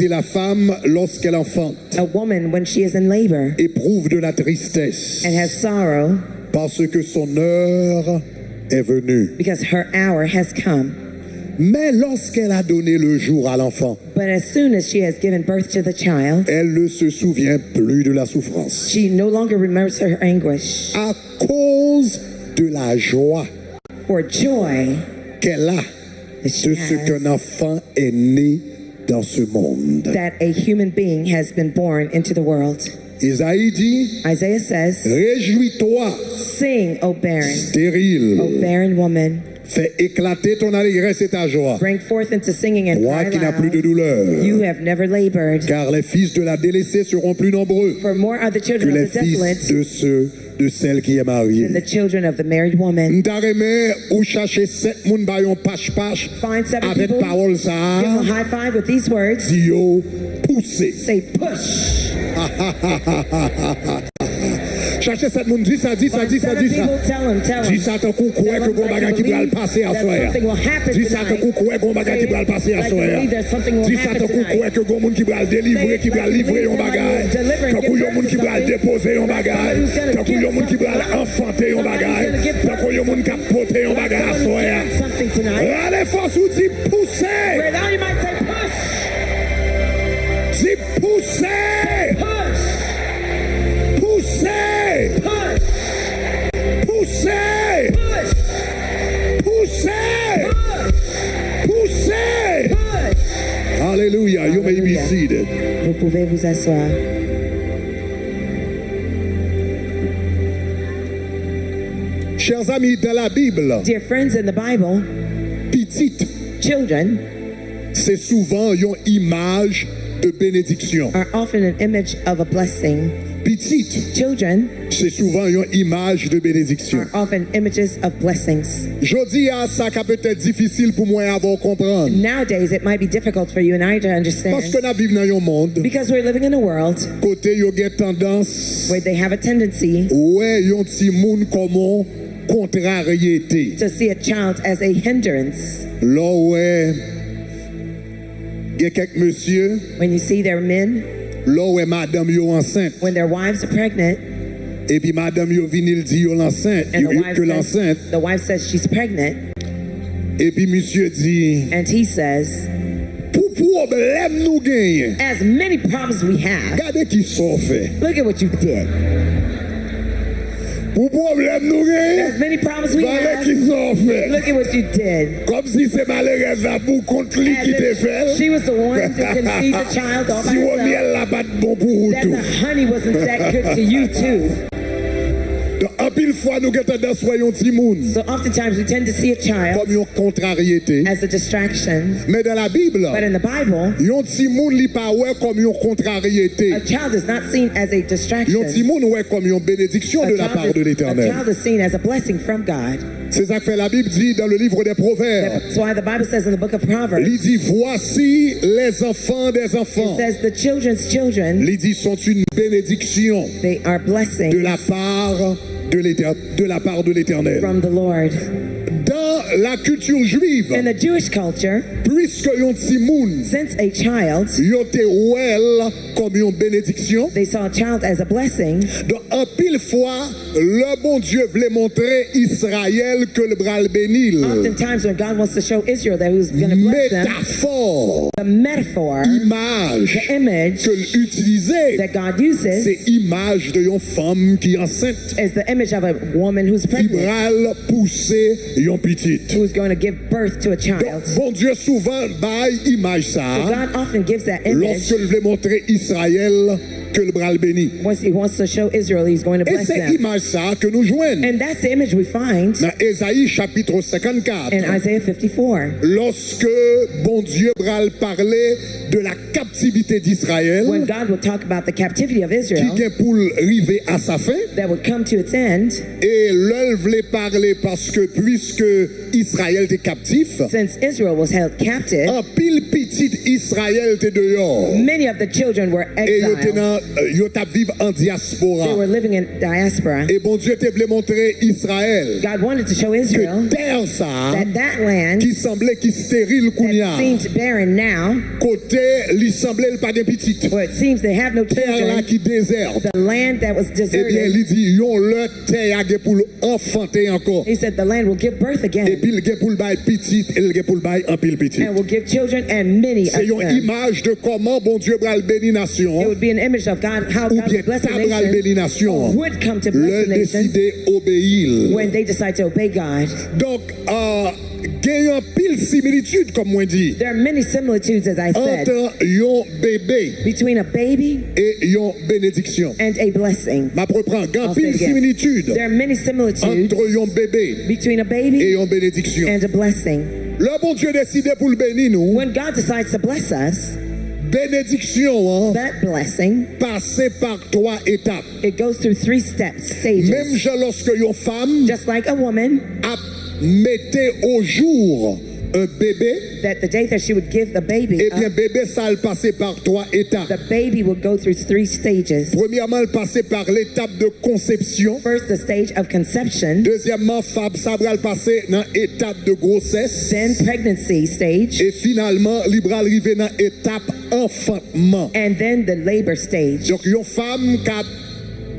Et la femme, lorsqu'elle enfante, A woman, when she is in labor éprouve de la tristesse and has sorrow parce que son heure est venue. because her hour has come. Mais lorsqu'elle a donné le jour à l'enfant, But as soon as she has given birth to the child, elle ne se souvient plus de la souffrance. she no longer remembers her anguish. À cause de la joie For joy qu'elle a that she de ce qu'un has, enfant est né dans ce monde. that a human being has been born into the world. Isaïe dit, Isaiah says, réjouis-toi, sing, O barren, stérile, O barren woman, fais éclater ton allégresse et ta joie. break forth into singing and Toi cry qui n'as plus de loud. douleur, You have never labored. car les fils de la délaissée seront plus nombreux For more are the que children les of the desolate fils de celle qui est mariée. than the children of the married woman. M'taremè ou chercher 7 moun bayon pache-pache Find 7 avec people, parole give them ça, a high five with these words. di yo poussé. Say push. Cherchez 7 moun, dis ça, dis ça, Find dis ça, 7 dis ça. people, tell them, tell Dis them. ça tant qu'on croit que gon bagay qui va le passer à That soir. something will happen Dis ça tant tonight. qu'on croit gon bagay qui va le passer à Like soir. you believe that something will Dis ça happen tant qu'on tonight. croit que gon moun qui va le délivrer, qui va livrer un bagay. Tant qu'on yon moun qui va le déposer un bagay. Tant qu'on yon moun qui va l'enfanter un bagay. Tant qu'on yon moun qui va porter un bagay à soir. Something tonight. Allez force ou dis pousser. Right now you might say push. Dis pousser. Push. Pousser. Push. Pousser. Push. Pousser. Push. Pousser. Push. Hallelujah. You may be Hallelujah. seated. Vous pouvez vous asseoir. Chers amis, dans la Bible, Dear friends, in the Bible, petite, children c'est souvent une image de bénédiction. are often an image of a blessing. Petite, Children c'est souvent une image de bénédiction. are often images of blessings. Jodi a ça qui peut être difficile pour moi avant comprendre. Nowadays, it might be difficult for you and I to understand Parce que nous vivons dans un monde because we're living in a world côté yo gen tendance where they have a tendency ouais yon ti moun comme contrariété. to see a child as a hindrance. Là ouais gen quelques monsieur, When you see their men, là ouais madame yo enceinte when their wives are pregnant, et puis madame yo vinil dit yo l'enceinte, and que l'enceinte the wife says she's pregnant, et puis monsieur dit and he says, pour problème nous gagne. as many problems we have, Regardez qui sont fait. look at what you did. Pour problème nous gagne. As many problems we Regardez have, qui sont fait. look at what you did. Comme si c'est malheureux pour contre lui As qui te if fait. she was the one to conceive the child all by Si on herself. miel la bat bon pour vous That tout. the honey wasn't that good to you too. Donc, en pile fois, nous avons tendance à voir un petit monde So oftentimes we tend to see a child comme une contrariété. as a distraction, Mais dans la Bible, but in the Bible, un petit monde n'est pas ouais comme une contrariété. a child is not seen as a Un petit distraction. monde ouais comme une bénédiction de la part de A l'Éternel. child is seen as a blessing from God. C'est ça que fait la Bible dit dans le livre des Proverbes. That's why the Bible says in the book of Proverbs, Il dit voici les enfants des enfants. it says the children's children, Il dit sont une bénédiction they are blessings de la part de l'Éternel. from the Lord. Dans la culture juive, In the Jewish culture, puisque yon ti moun since a child, yo te ouel comme une bénédiction, they saw a child as a blessing. donc en pile fois, le bon Dieu voulait montrer Israël que le bras le bénil. Oftentimes when God wants to show Israel that he was going to bless them, Métaphore, the metaphor, image the image que l'utiliser, that God uses c'est image de une femme qui est enceinte, is the image of a woman who's qui pregnant, bral pousser yon petit. who's going to give birth to a child. Donc, bon Dieu souvent bail image So ça, God often gives that image lorsque il veut montrer Israël que le bras le béni. once he wants to show Israel he's going to Et bless c'est them. image ça que nous joignons And that's the image we find dans Ésaïe chapitre 54. in Isaiah 54. Lorsque bon Dieu bral parlait de la captivité d'Israël, When God would talk about the captivity of qui Israel vient pour arriver à sa fin, that would come to its end, et l'œil voulait parler parce que puisque Israël était captif, since Israel was held captive, en pile petit Israël était dehors. many of the children were Et exiled. yo t'a vivre en They diaspora. were living in diaspora. Et bon Dieu te voulait montrer Israël God wanted to show Israel que terre ça that land qui semblait qui stérile that kounya seemed barren now, côté li li semblait pas de petit. Well, it seems they have no Terre là children. qui déserte. The land that was Eh bien, deserted. il dit, yon le terre a pour enfanter encore. He said the land will give birth Et again puis, il pour le bail petit, et il pour le bail en pile petit. and will give children and many of C'est une them. image de comment bon Dieu va le bénir It nation, would be an image of God, how ou God bien would bless a tabra le bénir nation, nation, would come to le bless a nation décider obéir. when they decide to obey God. Donc, il y a une pile similitude, comme moi dit, There are many similitudes, as I said, entre un bébé between a baby et une bénédiction. and a blessing. Ma reprend, il y a I'll une say pile again. similitude There are many similitudes entre un bébé between a baby et une bénédiction. and a blessing. Le bon Dieu décide pour le bénir nous, When God decides to bless us, bénédiction, that blessing, passer par 3 étapes. it goes through 3 steps, Même stages. genre lorsque une femme Just like a woman, a metté au jour un bébé, that the day that she would give the baby eh bien up, bébé ça le passer par 3 étapes. the baby would go through 3 stages. Premièrement, le passer par l'étape de conception. First, the stage of conception, Deuxièmement, femme ça va le passer dans l'étape de grossesse. then pregnancy stage, Et finalement, il va arriver dans l'étape enfantement. and then the labor stage. Donc, une femme qui a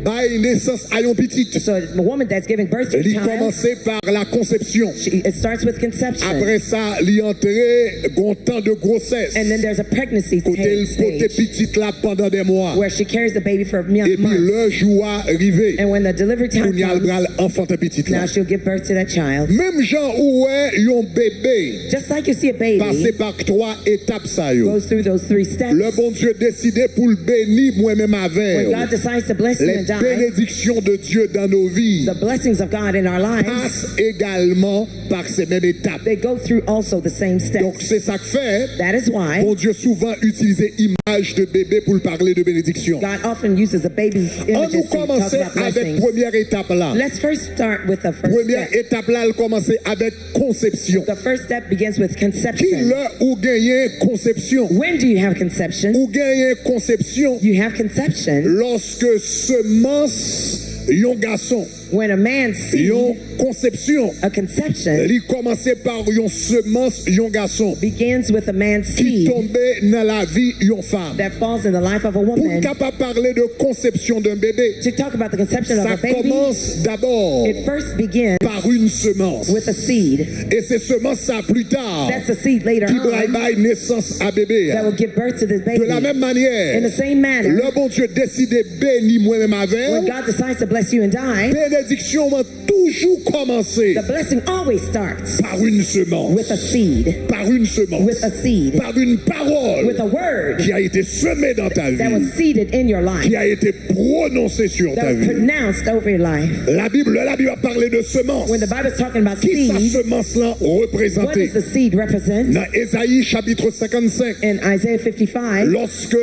bail naissance à un petit, So a woman that's giving birth to a il child, commence par la conception. it starts with conception, Après ça, il entrer un temps de grossesse. and then there's a pregnancy Côté le porter stage petite là pendant des mois. where she carries the baby for Et puis months. le jour arrivé, And when the delivery time on y a comes, le enfanter petite là. now she'll give birth to that child. Même gens où est un bébé Just like you see a passer baby par 3 étapes ça yo. goes through those 3 steps. Le bon Dieu décidé pour le bénir moi-même When avec. God decides to bless you Les and die, bénédictions de Dieu dans nos vies the blessings of God in our lives, passent également par ces mêmes étapes. they go through also the same Donc steps. c'est ça que fait, That is why bon Dieu souvent utilisé image de bébé pour parler de bénédiction. God often uses a baby On images nous to talk commencer about avec blessings. première étape là. Let's first start with the first Première step. étape là, elle commence avec conception. The first step begins with Qui conception. là ou gagner conception? When do you have conception? Ou gagner conception You have conception lorsque semence yon garçon, when a man sees yon conception, a conception il commence par yon semence yon garçon begins with a man's qui seed tombe dans la vie yon femme. that falls in the life of a Pour woman. capable parler de conception d'un bébé, To talk about the conception of ça a baby, commence d'abord it first begins par une semence. with a seed. Et c'est semence ça plus tard That's the seed later qui va on bailler naissance à bébé. that will give birth to this De la baby. même manière, In the same manner, le bon Dieu décide de bénir moi-même when avec. God decides to bless you and die, Bénédiction va toujours commencer the blessing always starts par une semence, with a seed, par une semence, with a seed, par une parole with a word qui a été semée dans ta that vie, was seeded in your life, qui a été prononcée sur that ta was vie. pronounced over your life. La Bible a parlé de semence. When the Bible is talking about Qui sa seed, semence-là what représentée? does the seed represent? Dans Ésaïe chapitre 55, In Isaiah 55, lorsque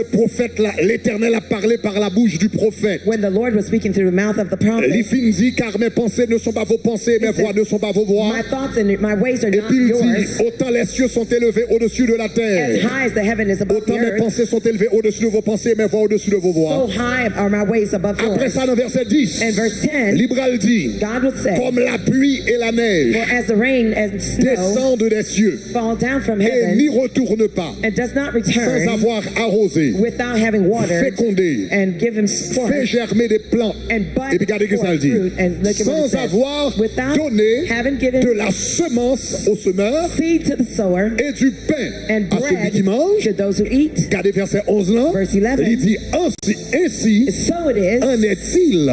l'Éternel a parlé par la bouche du prophète, when the Lord was speaking through the mouth of the prophet, l'Ifin dit, car mes pensées ne sont pas vos pensées, mes voix ne sont pas vos voix. my thoughts and my ways are Et not puis il dit, yours. autant les cieux sont élevés au-dessus de la As terre, high as the heaven is above the autant mes earth, pensées sont élevées au-dessus de vos pensées, mes voix au-dessus de vos so voix. high are my ways above Après yours. ça, dans verset 10, And verse 10, Libral dit, God would say, comme la pluie et la neige for as the rain and snow descendent des cieux fall down from et heaven n'y retournent pas, and does not sans return avoir arrosé, without having watered fécondé, and given fait forth germer des plantes, and et puis bud regardez ce que ça forth dit, fruit, and look at what it sans says, avoir without donné having de given la semence au semeur seed to the sower et du pain and à celui bread qui mange. to those who eat. Regardez verset 11 là, Verse 11. il dit, ainsi So it is, en est-il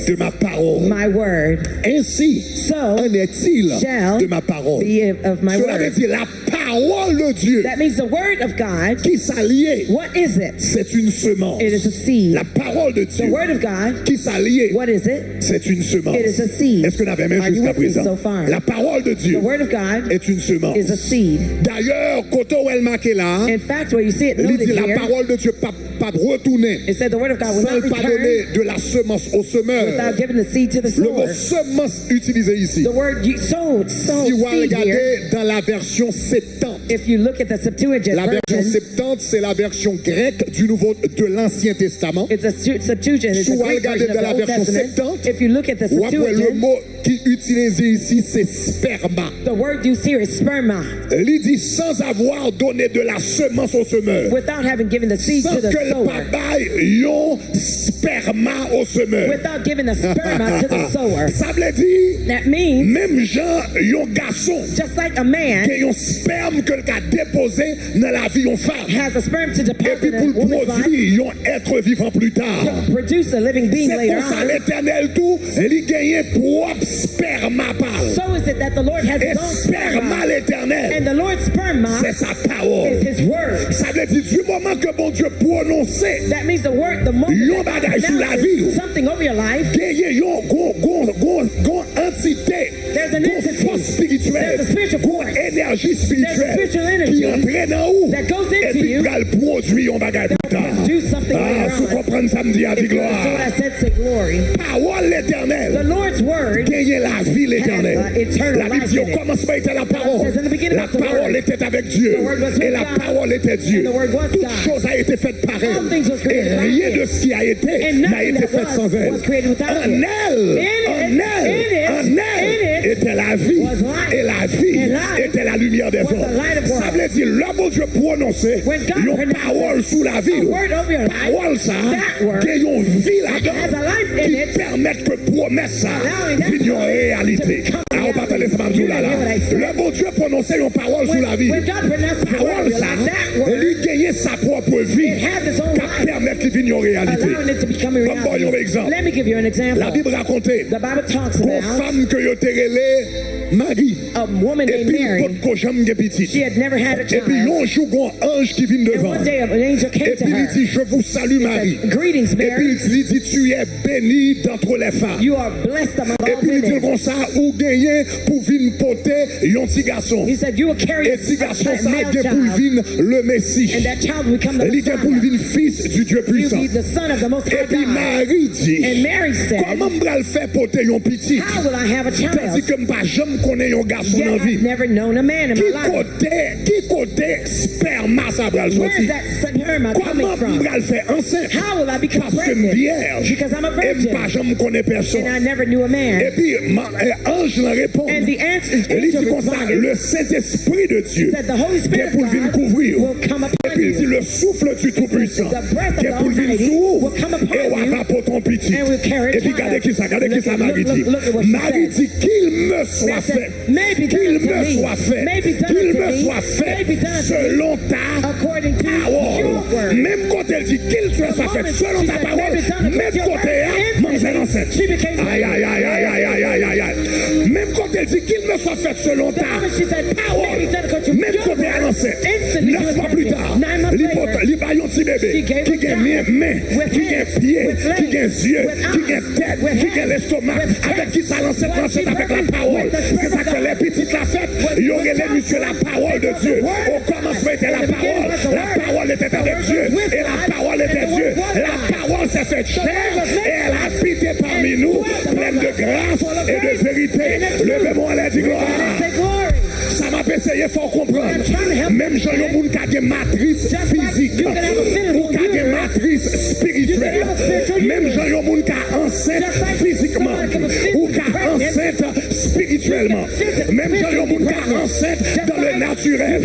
de ma parole. my word. Ainsi So en est-il shall de ma parole. be of my Cela veut word. dire la parole de Dieu That means the word of God. qui s'allie, What is it? c'est une semence. It is a seed. La parole de The Dieu word of God. qui s'allie, What is it? c'est une semence. It is a seed. Est-ce qu'on avait même Are you jusqu'à with me présent? so far? La parole de Dieu The word of God est une semence. is a seed. D'ailleurs, quand on est marqué là, In fact, where you see it il noted dit la here, parole de Dieu pas retourner it said the word of God will sans not pas return donner de la semence au semeur. without giving the seed to the Le mot sower. semence utilisé ici, The word you sowed si vous seed here. regardez dans la version 70, If you look at the Septuagint La version version, 70, c'est la version grecque de l'Ancien Testament. it's a Septuagint. It's a Sous Greek regardez version de of la the Old version Testament. 70, If you look at the ou après le Septuagint, mot qui est utilisé ici, c'est sperma. the word used here is sperma, Il dit sans avoir donné de la semence au semeur. without having given the seed Sans to the que le sower, papa yon sperma au semeur. without giving the sperma to the sower. Ça veut dire, That means, même gens, yon garçon, just like a man qui yon sperme que le a déposé dans la vie yon femme. has a sperm to Et puis deposit in a pour le woman's life produire, yon être vivant plus tard. to produce a living being C'est later pour ça on. l'éternel tout, il gagne propre sperma par. So is it that the Lord has Et his own sperma sperma, l'éternel, and the Lord's sperma c'est sa parole. is his word. Ça veut dire du moment que bon Dieu prononçait, That means the word, the moment Yon that bagay God sou la announces vie. something over your life, gagne yon gon entité, there's an gon entity, force spirituelle, there's a spiritual gon force, énergie there's a spirituelle spiritual qui energy entre dans ou that goes et into puis you pral produit yon bagay plus tard. do something Ah, later sou on. comprendre ça me dit à di If you understand what gloire. I said, say glory. Parole The l'éternel, Lord's word gagne la vie l'éternel. has, eternal La Bible life dit in au it. commencement était la parole. says, in the beginning La was the parole word. était avec Dieu. The word was with Et la God. parole était Dieu. And the word was Toute God. chose a été faite par elle. All things was created Et by rien it. de ce qui a été And n'a nothing été that fait sans elle. was created without En it. elle, In it était la vie. was life. Et la vie And life était la lumière des was the hommes. light of Ça world. veut dire, le bon Dieu prononçait When God une pronounces parole sous la vie. a word over your life, Parole ça, that word qui a une vie has a là-dedans, life in qui it, permet que promesse ça allowing that vienne en réalité. to become Ah, on va parler ça reality. là, là. You hear what I said? Le bon Dieu prononçait une parole sous la vie. When God pronounces a word over Parole your ça, life, that word, il gagne sa propre vie. it has its own Qui life, permet qu'il vienne en réalité. allowing it to become a Comme bon reality. exemple. Let me give you an example. La Bible racontait The Bible talks pour about femme que yo te relé Marie. a woman Et named puis Mary. pot ko jam gen petit. She had never had a Et puis child. yon jour gon ange qui vient And devant. one day an angel Et came to puis il her. dit je vous salue Marie. Said, greetings, Et puis Mary. il dit tu es bénie d'entre les femmes. You are blessed among Et all puis il dit women. comme ça ou gagner pour venir porter yon petit garçon. He said, you will carry Et a petit garçon a ça male est pour child, venir le Messie. and that child will become the Il est pour Messiah. venir fils du Dieu You'll puissant. be the son of the Most Et High puis God. Marie dit And Mary said, comment m'bral faire porter yon petit? how will I have a Tandis child? que m'pas jamais connaît yon garçon Yet dans I've vie. never known a man in my life. Qui côté sperma ça bral Where sorti? is that sperma coming Comment from? m'bral faire enceinte? How will I become Parce que pregnant? vierge. Because I'm a Et m'pas virgin. jamais connaît personne. And I never knew a Et man. puis ange la répond. And the Il dit angel comme ça, responded, le Saint-Esprit de Dieu said, the Holy qui Spirit est of pour venir God couvrir. will come Et upon puis il dit you. le souffle du Tout-Puissant The breath of qui est the pour venir Almighty sur vous will come upon et on you va pour ton petit. and will carry a Et puis child. regardez qui ça Marie dit. Look at what she Marie said. dit qu'il me soit Mary said, fait. may be done Qu'il unto me me. soit fait. May be done Qu'il unto me me. soit May be fait done unto me. selon ta According to your parole. word. Même quand elle dit qu'il te soit fait selon She ta said, parole, may be done même according to your côté word. maman enceinte. She became Aïe aïe aïe aïe aïe aïe aïe aïe aïe. Même quand elle dit qu'il me soit fait selon ta moment she said, parole, may be done according to même your côté à word. l'enceinte. Instantly 9 she was mois plus pregnant. tard, 9 months later, li bayon ti bébé she gave qui a gagne child main, with qui gagne hands, pied, with qui legs, gagne yeux, with qui gagne eyes, tête, with qui head, gagne l'estomac, with avec heart. qui ça l'enceinte What she avec la birthed parole. with the C'est Spirit ça of que God. les petites la fête. Il y aurait les muscles, la parole de Dieu. Au commencement était la parole. La parole était avec Dieu. Et la parole était Dieu. La parole s'est faite chair et elle a habité parmi nous, pleine de grâce et de vérité. Levez-moi les dit gloire. Say glory. Ça m'a essayé, il faut comprendre. Même Jean Yomoun qui a des matrices physiques ou qui a des matrices spirituelles. Même Jean Yomoun qui a enceinte physiquement ou qui a enceinte spirituellement. Même Jean Yomoun qui a enceinte dans le naturel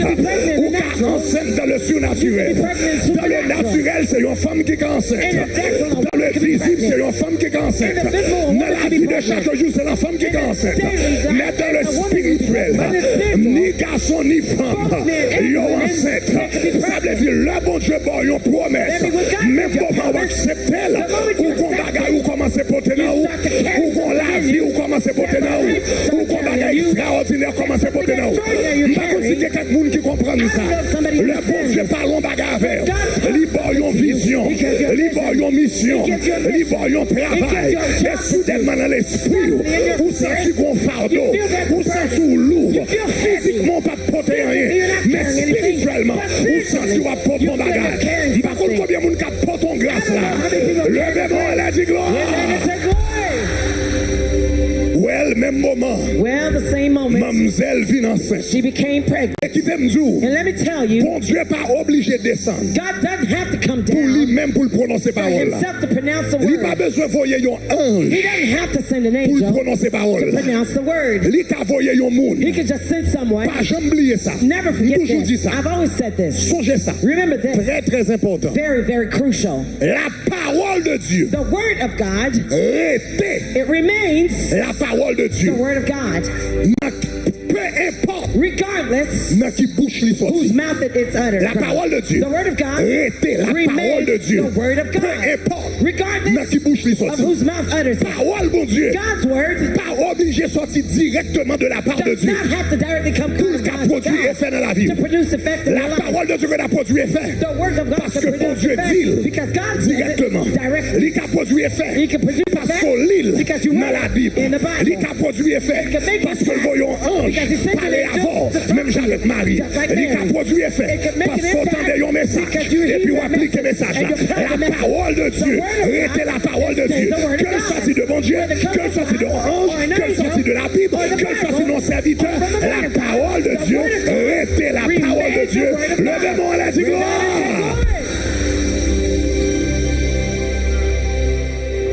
ou qui a enceinte dans le surnaturel. Dans le naturel, c'est une femme qui est enceinte. Dans le visible, c'est une femme qui est enceinte. Dans la vie de chaque jour, c'est la femme qui est enceinte. Mais dans le spirituel, ni garçon ni femme, ils ont enceinte. Ça veut dire, le bon Dieu, bon, ils ont promesse. Même comment on accepte elle, ou qu'on bagaille, ou commence à porter dans ou qu'on la vie, ou commence à porter dans ou qu'on bagaille extraordinaire, commence à porter dans par contre, si quelqu'un qui comprend ça, le bon Dieu parle bagarre avec. Ils ont une vision, ils ont une mission, ils ont un travail. Et soudainement dans l'esprit, vous sentez qu'on fardeau, vous sentez lourd, physiquement pas porter rien, mais spirituellement, vous sentez qu'on porte mon bagage. Par contre, combien de monde qui porte ton grâce là? Levez-moi, elle a dit gloire. Say glory. Well, même moment, Well, the same moment, Mam Mamzelle vit enceinte. She became pregnant. Et qui t'aime dire, And let me tell you, bon Dieu n'est pas obligé de descendre God doesn't have to come pour down lui-même pour le prononcer for parole là. himself to pronounce the Il n'a pas word. besoin d'envoyer un He ange doesn't have to send an pour le angel prononcer parole to là. pronounce the word. Il a envoyé un monde. He could just send someone. Pas jamais oublier ça. Never J'ai forget toujours dit this. ça. I've always said this. Songez ça. Remember this. Très très important. Very, very crucial. La parole de Dieu The word of God, était it remains la parole de the Dieu. word of God. Peu importe Regardless dans qui bouche les whose sorties. mouth it is uttered La from. parole de Dieu The word of God était la parole remains de Dieu. the word of Peu God. importe dans Regardless qui bouche les of sorties. whose mouth utters it. Parole, bon Dieu, God's word pas obligé de sortir directement de la part de does Dieu. not have to directly come Pour from qu'a God produit effet dans la vie. to produce effect in your La life. parole de Dieu qui a produit effet. The word of God Parce can que bon produce Dieu effect dit because God says directement. it directly. Il a produit effet. He can produce Parce effect qu'on lit because you dans read la it Bible. in the Bible. Il a produit effet. He can make Parce it que le voyons ange because he sent parlait an angel avant. to talk Même to avec you. Marie. Just like Il a Mary. produit effet. It can make Parce an qu'on impact entendait un message. because you Et hear puis on that applique le message message. and you apply the La message. parole de Dieu The word of God était la parole de is Dieu. the word of Que le God. sorti de bon Dieu, Whether it comes que le sorti de from God ange, or an que le angel sorti de la Bible, or the que le sorti de Bible nos serviteurs. or from the La man of God. parole de The Dieu word of God était la parole de remains the Dieu. word of God. Levez-moi, on a dit gloire.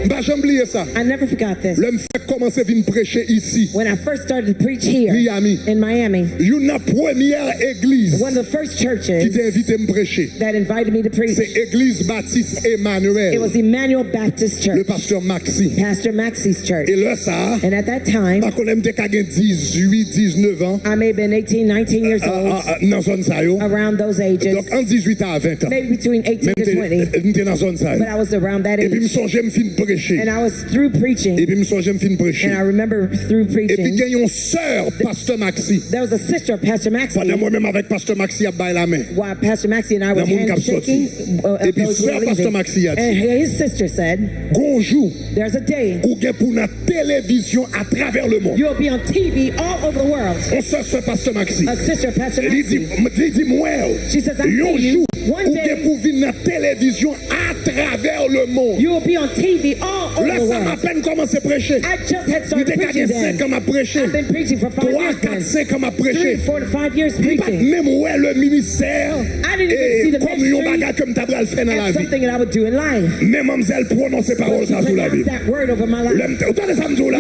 Bah, j'ai oublié ça. I never forgot this. L'homme fait commencer à venir prêcher ici, When I first started to preach here Miami. in Miami, Une première église one of the first qui churches t'a invité à me prêcher. that invited me to preach, C'est Église Baptiste it Emmanuel, was Emmanuel Baptist le Church, pasteur Maxi. Pastor Maxi's church. Et là, ça, And at that time, par contre, je suis 18, 19 ans, I may have been 18, 19 years old, dans la zone ça, yo. around those ages, Donc, entre 18 ans à 20 ans. maybe between 18 to 20, J'étais dans la zone ça. but I was around that Et puis, je me age. songeais, je me fin prêcher. And I was through Et preaching, puis, je me songeais, je me fin prêcher. and I remember through Et puis, il preaching, y a une sœur, pasteur Maxi. there was a sister of Pastor Maxi, Pendant moi-même avec pasteur Maxi, à bailler la main. while Pastor Maxi and I were Dans mon cap handshaking, sorti. Et puis, those who were sœur pasteur leaving. Maxi a dit, And his sister said, bonjour, there's a day ou bien pour la télévision à travers le monde. you'll be on TV all over the world. On sœur pasteur Maxi. A sister of Pastor Il dit, Maxi. moi, She says, I un see jour, you one ou bien day, pour venir la télévision à travers le monde. you will be on TV all over Là, the ça m'a world. peine commencé à prêcher. I just had Il started était preaching 5 then. ans à prêcher. I've been preaching for 5 3, years 4, then. 5 ans à 3, prêcher. 4 to 5 years Il pas preaching. même où est le ministère I didn't even see et the comme un ministry bagage comme t'as le fait dans la as vie. something that I would do in life. Même mademoiselle prononce ces paroles ça sous la vie. Pronounce that word over my life. L'homme entendez ça me dit là.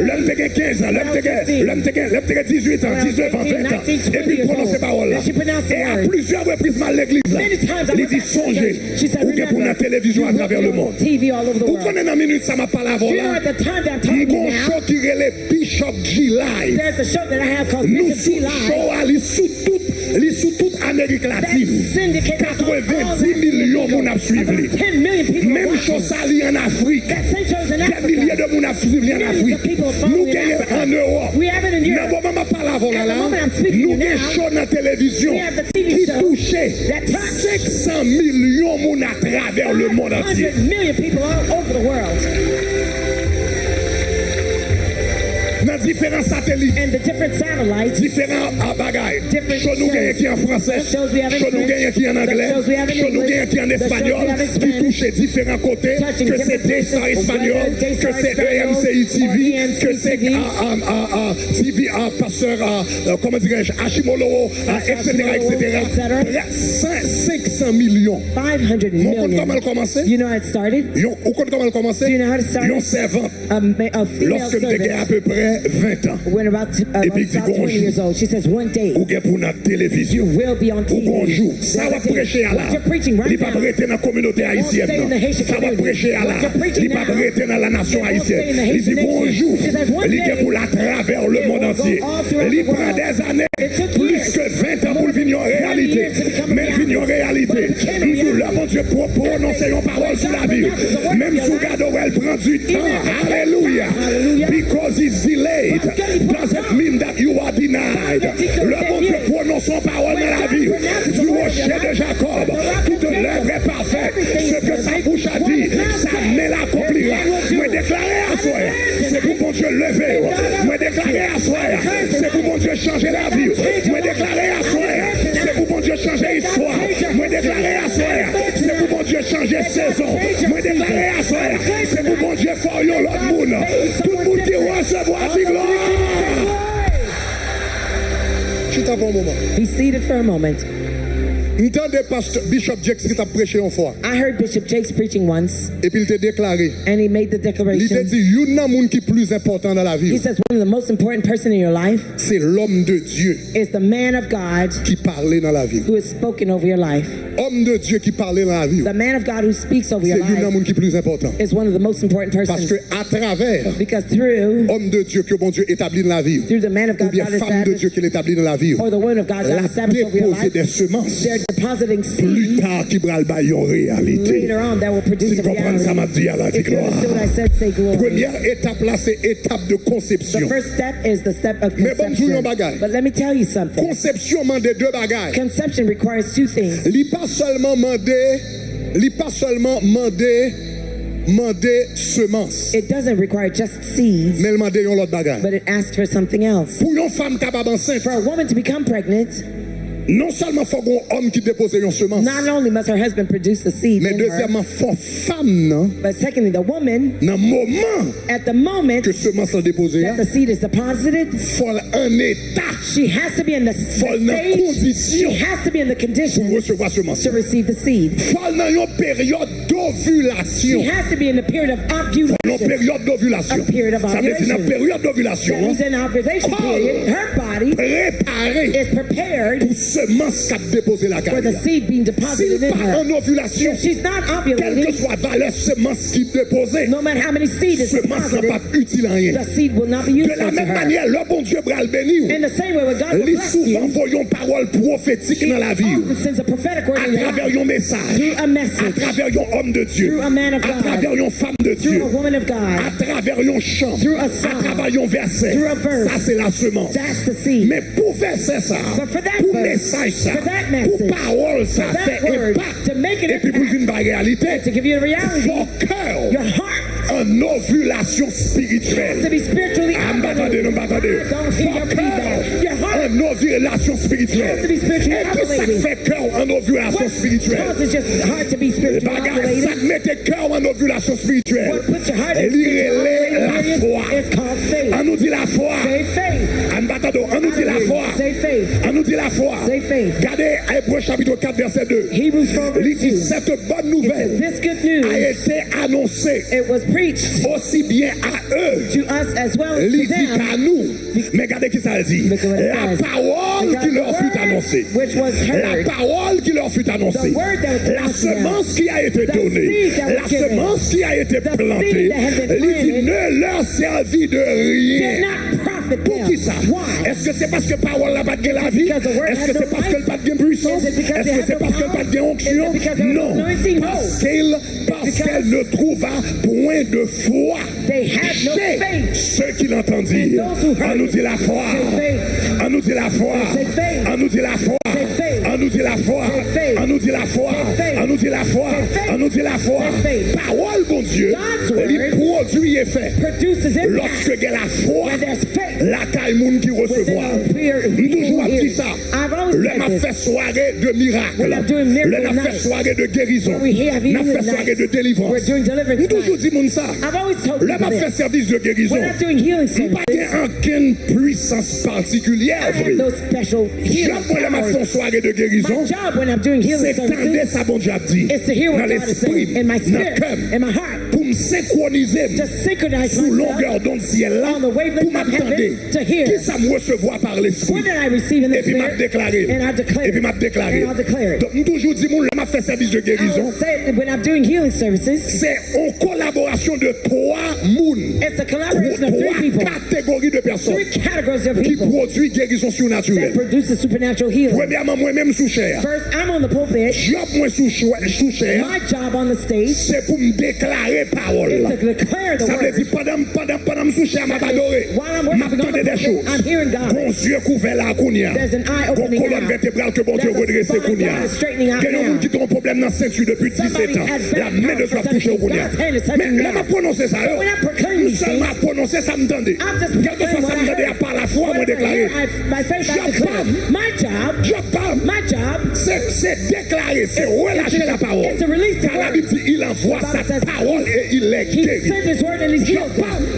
L'homme te 15 ans, l'homme te 18 ans, 19 ans, 20 ans. Et puis il prononce ces paroles là. Et à plusieurs reprises mal l'église là. Many times I Il went dit back to songez. church. She said, Ou bien pour la télévision à travers le monde. TV all over the Vous world. connaissez dans minute ça m'a parlé avant You know, là. at the time that I'm talking Mon now, show qui est le Bishop G Live. there's a show that I have called Nous Bishop sous G Live. show ali sous toute Amérique That's latine. syndicated all 90 millions de gens suivent. About 10 million people are Même watching. chose ça li en Afrique. That same show is in Des milliers Africa. de gens suivent en Millions Afrique. of people are Nous following in gagnons Africa. en Europe. We have it in Dans Europe. le moment par avant At là, the moment I'm speaking nous to you gagnons now, show dans la télévision we have the TV qui show touchait that touched 500 millions de gens à travers le monde entier. 100 million people all over the world. Dans différents satellites. And the different satellites, Différents bagailles. Different Show nous gagne shows. qui en français. The shows we have in Show nous French. gagne qui en The anglais. shows we have in Show nous English. gagne qui en The shows we espagnol. have in Qui Spanish. touche différents côtés. Touching Que c'est different Daystar places, espagnol. whether it's Que Daystar c'est espagnol EMCI TV. or EMCI Que c'est TV. TV pasteur comment dirais-je Hashimolo etc. etc. 500 millions. 500 Mon compte comment million. elle commençait? You know how it started? Au compte comment elle commençait? Do you know how it started? Yon servante. A female Lorsque nous avons à servant peu près 20 ans. when about Et puis, il dit, 20 years old. She says, one day Ou bien pour notre télévision. we'll be on Ou TV. bonjour. Ça va prêcher à What la. you're preaching right Il va now. prêter dans la communauté haïtienne. stay in the Haitian Ça va community. prêcher à la. What you're preaching Il va now. prêter dans la nation It won't stay in the haïtienne. Il dit Haitian bonjour. nation. She says, one Il est day, pour la travers le it monde will go entier. all throughout Il the prend world. des années. It took Plus years. que 20 ans pour venir en réalité. years to become a Mais venir en réalité. But it became a Nous, reality. là, mon Dieu, pour prononcer une parole sur la vie. Même sous garde, elle prend du temps. Alléluia. Hallelujah. Because it's delayed doesn't mean that you are denied. Le bon Dieu prononce son parole dans la vie. Du rocher de Jacob, toute l'œuvre est parfaite. Ce que sa bouche a dit, sa main l'accomplira. Moi déclarer à soi, c'est pour mon Dieu lever. Moi déclarer à soi, c'est pour mon Dieu changer la vie. Moi déclarer à soi, c'est pour mon Dieu changer l'histoire. Moi déclarer à soi, c'est pour mon Dieu changer saison. Moi déclarer à soi, c'est pour mon Dieu faire l'autre monde. Tout le monde qui recevoir du gloire. avant un moment. Be seated for a moment. M'entendais pasteur Bishop Jakes qui t'a prêché une fois. I heard Bishop Jakes preaching once, Et puis il t'a déclaré. and he made the Il t'a declaration. dit, il y a un monde qui est plus important dans la He vie. says one of the most important person in your life C'est l'homme de Dieu is the man of God qui parlait dans la vie. who has spoken over your life. Homme de Dieu qui parlait dans la vie. The man of God who speaks over C'est your un life monde qui est plus important. is one of the most important Parce que persons. à travers Because through homme de Dieu que bon Dieu établit dans la vie, the man of ou God bien God femme de Dieu established, qu'il établit dans la vie, or the woman of God God la established over your déposer life, des semences they're depositing plus seed tard qui va le bailler en réalité. later on that will produce Si a vous comprenez ça, m'a reality. dit à la If you gloire. understood what I said, say glory. Première étape là, c'est étape de The conception. first step is the step of Mais bon, conception. nous, bagaille. But let me tell you something. Conception demande deux bagailles. Conception requires two things. Il pas seulement demander semence, It doesn't require just seeds, mais il demande une autre bagaille. but it asks for something else. Pour une femme capable enceinte, For a woman to become pregnant, non seulement faut un homme qui dépose une semence, not only must her husband produce the seed mais in her, deuxièmement faut femme non, but secondly, the woman, dans moment at the moment que semence a déposé, that the seed is deposited, faut un état she has to be in the Faut dans stage, condition she has to be in the pour condition recevoir semence. to receive the seed. Faut dans une période She d'ovulation. has to be in the period of Dans ovulation. période d'ovulation. A period of Ça veut dire dans ovulation. période d'ovulation, That means in the ovulation period, her body préparé is prepared pour semence qu'a déposé la for the carrière. seed being deposited S'il in pas her. en ovulation, If she's not quelle que ovulating, soit valeur semence qui déposée, no matter how many seed is semence n'a pas deposited, utile en rien. the seed will not be De useful la to même her. manière, le bon Dieu bral béni. In the same way, when God will Les bless souvent you, voyons parole prophétique He dans la vie. often sends a prophetic word À in your travers life un message, through a à message, travers un homme de Dieu, through a man of à travers God, une femme de through Dieu, a woman of à God. travers un chant, Through a à song, travers un verset. through a verse. Ça, c'est la semence. That's the seed. Mais pour verset ça, But for that pour verse, message ça, for that pour message, parole ça, for that fait word, impact. to make an Et puis pour impact, une réalité, to give you a reality, ton cœur your heart en ovulation has to spirituelle. be spiritually Ah, m'attendez, non, m'attendez. I don't hear your feedback. Your heart En ovulation has to spirituelle. be spiritually Et que ça ovulating. fait cœur en ovulation What spirituelle. causes just heart to be spiritually Bagage, ça ovulating? met tes cœurs en ovulation spirituelle. What puts your heart in Lirez spiritual la ovulating foi. period is called faith. On nous dit la foi. Say faith. On nous dit la foi. Say faith. On nous dit la foi. Say faith. Regardez Hébreux chapitre 4 verset 2. Hebrews 4 Il verse dit 2. cette bonne It nouvelle says, this good a news, été annoncée it was preached aussi bien à eux. to us as well as Il to dit them. qu'à nous. Mais regardez qui ça dit. Look at what it La says. parole Because qui the leur fut word annoncée. which was La heard, parole qui leur fut annoncée. The word that was La announced to them. semence qui a été The donnée. seed that was La given. semence qui a été The plantée. seed that has been Il dit planted. ne leur servit de did rien. not profit Pour qui them. ça? Why? Est-ce que c'est parce que parole n'a pas de la vie? because the word Est-ce has que no c'est parce life? qu'elle n'a pas de puissance? Is it because Est-ce they que have c'est no parce qu'elle n'a power? pas de onction? Is it because there is Non. no anointing? No. Parce qu'elle ne trouva point de foi They had no chez faith. ceux qui l'entendirent. And those who heard On nous dit la foi. Say faith. On nous dit la foi. Say faith. On nous dit la foi. Say faith. On nous dit la foi. Say faith. On nous dit la foi. Say faith. On nous dit la foi. Say faith. On nous dit la foi. Say faith. Parole, bon Dieu, God's word il produit effet. Produces impact. Lorsque il y a la foi, When there's faith. la taille monde qui recevoir. Toujours dit ça. I've always Le said m'a this. fait soirée de miracles. When I'm doing miracle Le m'a fait nights. soirée de guérison. When we have N'a healing fait soirée nights. de délivrance. We're doing deliverance Nous toujours nights. dit moun ça. I've always told Le people m'a fait this. service de guérison. We're not doing healing Pas services. aucune puissance particulière. I have no special healing Job, moi, le m'a fait powers. soirée de guérison. My job when I'm doing healing C'est tendre services ça, bon Dieu a dit. is to hear Dans what God is l'esprit, saying in my dans spirit, le cœur. in my heart, Pour me synchroniser to synchronize sous longueur myself d'onde ciel là. on the wavelength Pour of m'attendre. heaven to hear. Qui ça me recevoir par l'esprit? What did I receive in the Et puis m'a spirit? déclaré. And I declare Et puis it. m'a déclaré. And I'll declare it. Donc, nous toujours dit, moun, le m'a fait service de I guérison. will say it when I'm doing healing services. C'est en collaboration de trois mouns. It's a collaboration of three people, Trois catégories de personnes three categories of qui people produisent guérison that surnaturelle. produce a supernatural healing. Premièrement, moi-même sous chair. First, I'm on the pulpit. Job moi sous chair. My job on the stage C'est pour me déclarer parole. is to declare the Ça veut dire word. pendant sous chair m'a adoré. While I'm working on M'attendais the des pulpit, choses. I'm hearing God. Bon Dieu couvert la kounia. There's an eye Bon opening colonne now. vertébrale que bon Dieu There's a redresse spine kounia. God is straightening out Il y a un now. monde qui a un problème dans la ceinture depuis 17 Somebody ans. had La back main de down Dieu a for touché au 17 kounia. God's hand is Mais touching là, now. m'a prononcé ça. But when I proclaim Nous these seulement things, m'a prononcé ça, m'entendez. I'm just Quelque proclaiming chose ça what I m'entendait heard. par la foi, moi Whatever I déclaré. hear, by faith I Je declare. parle. My job, Je parle. my job C'est déclarer, c'est relâcher la parole. It's to release the Car la word. Bible dit, il envoie The sa Bible says parole et il les He guérit. sent his word and he's healed.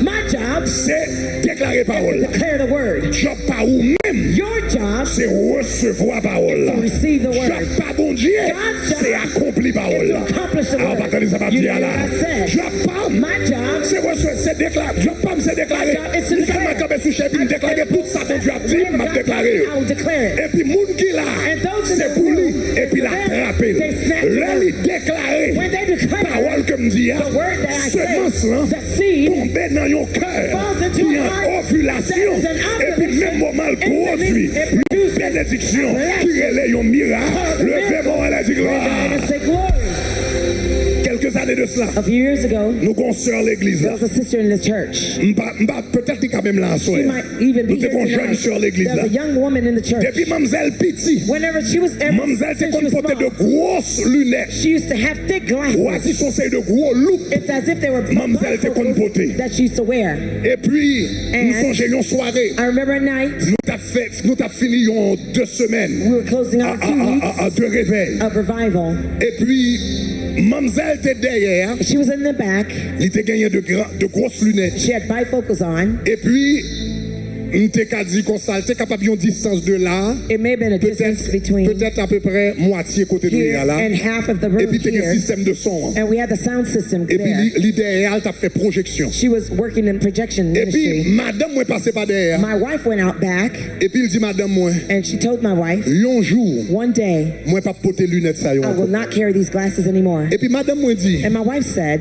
My job C'est déclarer is to parole. declare the word. Job pas ou même, Your job c'est recevoir parole. to receive the word. Job pas bon Dieu, God's job c'est accomplir parole. is to accomplish the Alors, word. pas attendre ça va You dire know là. what I said. Job pas, My job c'est déclarer. Job pas, c'est déclarer. job is to Il declare. fait ma sous chef, il déclare tout ça dont Dieu a dit, whatever m'a God déclaré. said, I will declare it. Et puis, moun qui là, And those in c'est the pour lui. room, Et puis, il a attrapé. they snatch the Là, word. il déclaré. When they declare Parole que me dit, the word that I semence say, là, the seed tomber dans yon cœur, falls into qui your en heart, ovulation, that is an et puis même moment le produit, it une produces bénédiction, a qui relève un miracle, le vraiment à la and gloire. say glory. Quelques années de cela, A few years ago, nous avons sœur l'église there là. was a sister in the church. Peut-être qu'il y a quand même là en She soir. might even be Nous here avons jeune tonight. sœur l'église There là. was a young woman in the church. Depuis mademoiselle petit, Whenever she was, mademoiselle since c'est she qu'on was portait de small, grosses lunettes. she used to have thick glasses. Voici son c'est de gros loupes. It's as if they were Mademoiselle était qu'on portait. that she used to wear. Et puis, nous And- songeons une soirée. I remember a night Nous t'avons fini en 2 semaines. we were closing out 2 weeks De réveil. of revival. Et puis, mademoiselle était derrière. She was in the back. Il était gagné de grosses lunettes. She had bifocals on. Et puis, on t'a dit qu'on ça, t'es capable d'une distance de là. It may have been a distance between Peut-être à peu près moitié côté de here là. and half of the Et room puis, t'as un here. système de son. And we had the sound system Et puis, there. l'idée, elle t'a fait projection. She was working in projection Et puis, ministry. madame, moi, passé par derrière. My wife went out back Et puis, il dit, madame, moi, and she told my wife, un jour, one day moi, pas porter lunettes, ça y est I will encore. not carry these glasses anymore. Et puis, madame, moi, dit, And my wife said,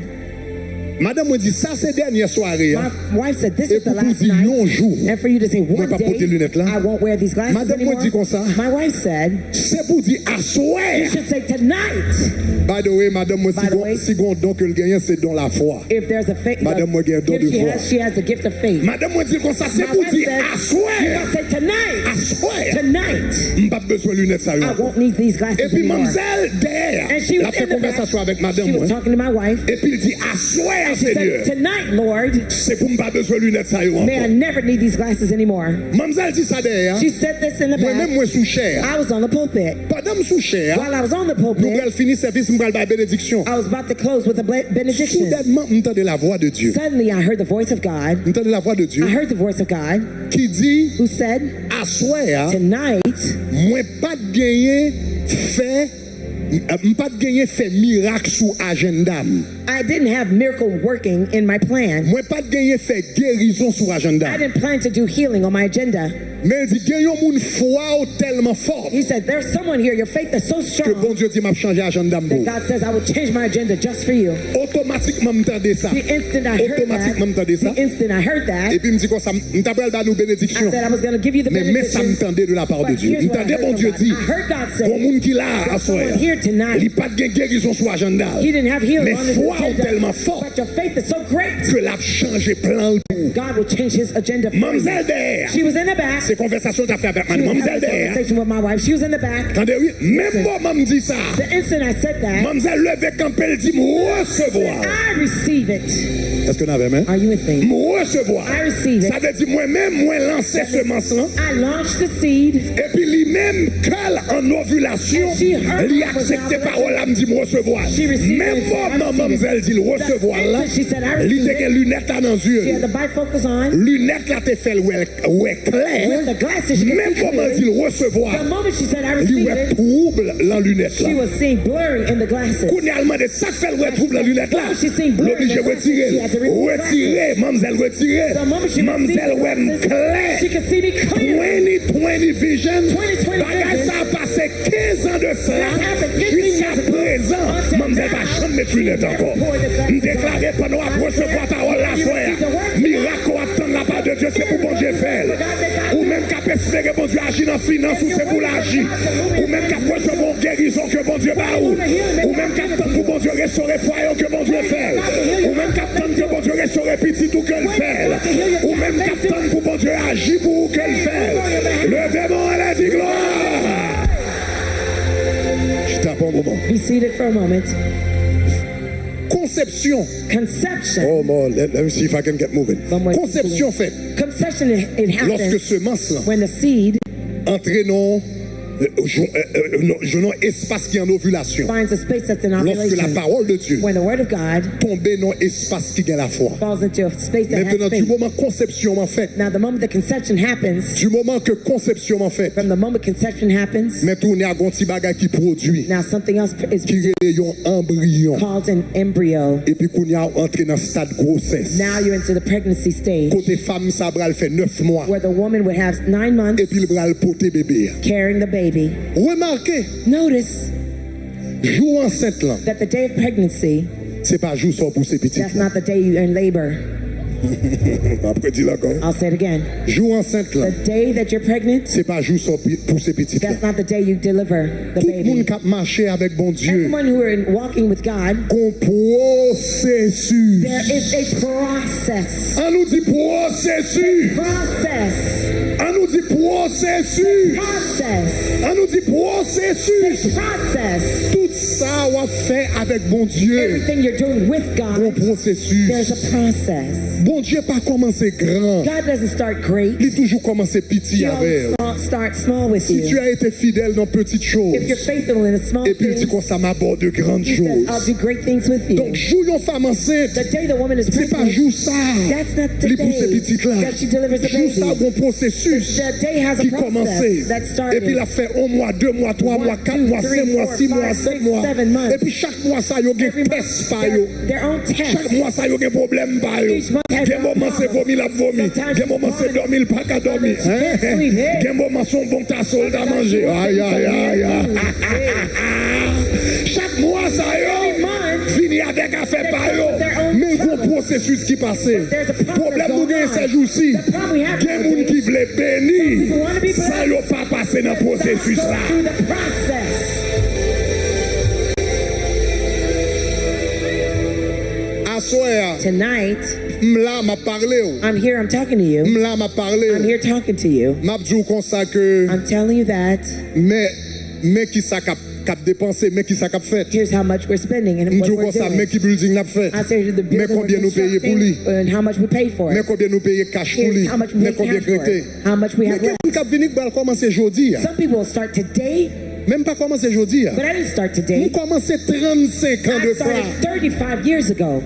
ça, c'est dernière soirée. hein. my wife said, this Et is the pour vous last dire, night. un jour, And for you to say, one pas porter day, lunettes là. I won't wear these glasses Madame moi anymore. dit comme ça. My wife said, c'est pour dire, à you soir. should say tonight. By the way, madame, moi, By the way, si on don que le gagnant, c'est dans la foi. If there's a faith, Madame moi, gagne don de foi. she has the gift of faith. Madame, moi, dit comme ça, c'est My pour wife dire, said, à you soir. must say tonight. À soir. Tonight. Pas besoin de lunettes, ça y est I encore. won't need these glasses Et puis, anymore. mademoiselle, derrière, And she elle was a fait in the back. conversation avec madame, She was moi. talking to my wife. Et puis, il dit, à soir, She Seigneur. said, tonight, Lord, C'est pour pas besoin de lunettes, ça y est may I encore. never need these glasses anymore. Mademoiselle dit ça derrière. She said this in the Moi-même, back. moi, sous chair. I was on the pulpit. Pendant que sous chair, While I was on the nous pulpit, allons finir service, nous allons faire bénédiction. I was about to close with a benediction. Soudainement, m'entendez la voix de Dieu. Suddenly, I heard the voice of God. M'entendez la voix de Dieu I heard the voice of God qui dit, who said, à soir, tonight, moi pas de gagner fait pas de gagner fait miracle sous agenda. I didn't have miracle working in my plan. Moi pas de gagner fait guérison sous agenda. I didn't plan to do healing on my agenda. Mais il dit gagne moun foi tellement fort He said, there's someone here, your faith is so que strong bon Dieu dit m'a changer agenda that pour. God says, I will change my agenda just for you. Automatiquement m'entendez ça. The instant I heard Automatiquement that, m'entendez ça. the instant I heard that, Et puis me dit comme ça m't'appelle dans nous I bénédiction. said I was going to give you the Mais ça benediction. m'entendait de la part de But Dieu. here's what I M'entendez heard bon from Dieu God. dit. I heard God Bon say, monde qui là à there's someone soir. here tonight. Il pas de guérison sous agenda. He didn't have healing Mais on his foi agenda, tellement fort but your faith is so great, que l'a changé plein le tout. God will change his agenda for you. Mademoiselle derrière. She was in the back. Ces conversations que tu as fait avec She was mademoiselle having a derrière. conversation with my wife. She was in the back. Attendez, oui. Même moi, maman me dit ça. The instant I said that, Mademoiselle levée quand elle dit, me recevoir. I receive it. Est-ce que vous avez même? Are you with me? Me recevoir. I receive it. Ça veut dire moi-même, moi lancer semence là. I launched the seed. Et puis lui-même, qu'elle en ovulation, She heard il my accepte voice. parole, elle me dit me recevoir. She received Même it. moi, I received it. mademoiselle dit le recevoir là. She said, I Il received était it. lunettes là dans les yeux. She had the bifocals on. Lunettes là, t'es fait ouais clair. With the glasses, she Même could see comment dit clearly. le recevoir. The moment she said, I Il received ouais it, trouble la lunette she là. was seeing blurry in the glasses. Qu'on a demandé ça fait le trouble la lunette là. She's seeing blurry in L'obligé the glasses. retirer. She had to remove the Retirer, mademoiselle retirer. The moment she Mademoiselle received the ouais glasses, clair. she could see me clearly. 20/20 vision. 20/20 Bagay vision. ça a passé 15 ans de cela. That happened 15 Jusqu'à years ago. présent, Until mademoiselle now, va jamais mettre lunettes encore. poured the glasses Déclaré on. pendant à recevoir parole la You soirée. receive the word. Miracle attend la part de Dieu, c'est pour bon Dieu faire. Ou même qu'à espérer bon Dieu agir dans finance ou c'est pour l'agir. Ou même qu'à recevoir guérison que bon Dieu bat ou. Ou même qu'à attendre pour bon Dieu restaurer foyer que bon Dieu fait. Ou même qu'à attendre que bon Dieu restaurer petit tout que le fait. Ou même qu'à attendre pour bon Dieu agir pour que le fait. Levez-moi à la dit gloire. Je tape un moment. Be seated for a moment. Conception. Conception. Oh mon, let me see if I can get moving. Conception faite. Conception, it Lorsque happens semence là when the seed entraînons non, espace qui est en ovulation. finds a space that's in Lorsque la ovulation. parole de Dieu When the word of God tombe dans espace qui est la foi. falls into a space that Maintenant, has du faith. moment conception en fait, Now, the moment the conception happens, du moment que conception en fait, from the moment conception happens, maintenant on est à un petit bagage qui produit, now something else is qui est un embryon. called an embryo. Et puis qu'on y a entré dans le stade grossesse. Now you're into the pregnancy stage, Côté femme, ça va fait 9 mois. where the woman would have 9 months Et puis il va le porter bébé. carrying the baby. Remarquez, Notice jour enceinte là, that the day of pregnancy, c'est pas jour sans pour ces petits. that's not the day you're in labor. Après dis là I'll say it again. jour enceinte là, The day that you're pregnant, c'est pas jour sans pour ces petits. that's not the day you deliver the Tout le monde baby. qui a marché avec bon Dieu, Everyone who are walking with God, qu'on processus. there is a process. On nous dit processus. Process. On nous dit processus. Process. On nous dit processus. Process. Tout ça on fait avec bon Dieu. Everything you're doing with Un God, processus. there's a process. Bon Dieu pas commencé grand. God doesn't start great. Il toujours commencé petit He avec. always start small with Si tu you. as été fidèle dans petites choses, If you're faithful in the small et puis il dit things, qu'on ça m'aborde de grandes He says, I'll choses. do great things with you. Donc, jour une femme enceinte, The day the woman is c'est pas pregnant, jour ça. that's not the Les pour ces day petites là. that she delivers the Jour ça, baby. bon processus The day has a qui commençait. process that Et puis il a started. fait 1 mois, 2 mois, 3 mois, 4 mois, 5 mois, 6 mois, 7 mois. 7 months. Et puis chaque mois ça, il y a Every des month, tests par yo. their own Chaque test. mois ça, il y a des problèmes par yo. Each month has Des their own moments c'est vomi, la vomi. Sometimes Des moments c'est dormir, il pas qu'à dormir. Sometimes you can't sleep, hey. Des moments sont bons ta solde à manger. Aïe, aïe, aïe, aïe. Chaque mois ça Every yo. month, Fini avec affaire par yo. Mais un gros processus qui passait. there's a process Problème nous going gagne on. ces jours-ci. The problem we have Il y a des gens qui veulent bénir. Ça yo pas passé dans le processus go là. through the process. Assoir, Tonight, m'la m'a parlé. I'm here, I'm talking to you. M'la m'a I'm parlé. here talking to you. M'a dit comme ça que I'm telling you that mais qui ça cap dépenser, mais qui ça cap fait. here's how much we're spending and what M'dou we're comme ça, doing. mais qui building n'a fait. I say the Mais building combien we're nous payer pour lui? constructing and how much we pay for Mais it. combien nous payer cash pour lui? Here's how much we Mais pay combien cash for crété? it. How much we Mais have qui left. cap venir pour commencer aujourd'hui? Some people will start today, Même pas commencer aujourd'hui. but I didn't start Nous today. commençons 35 ans I de started ça. 35 years ago.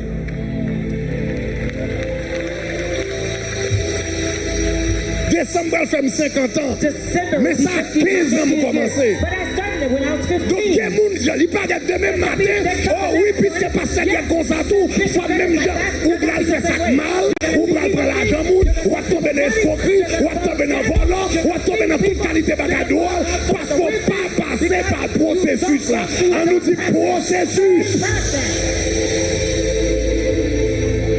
Décembre, elle fait 50 ans. December Mais will be ça a 50 15 ans pour years. commencer. But I started it when I was Donc, il y a 15. des gens qui ne pas de demain matin. Oh oui, puisque pasteur qui est comme ça tout, soit même gens, ou bien faire ça mal, ou bien prendre l'argent moun, ou à tomber dans l'escroquerie, ou à tomber dans le volant, ou à tomber dans toute qualité bagadoire, parce qu'on ne peut pas passer par le processus là. On nous dit processus.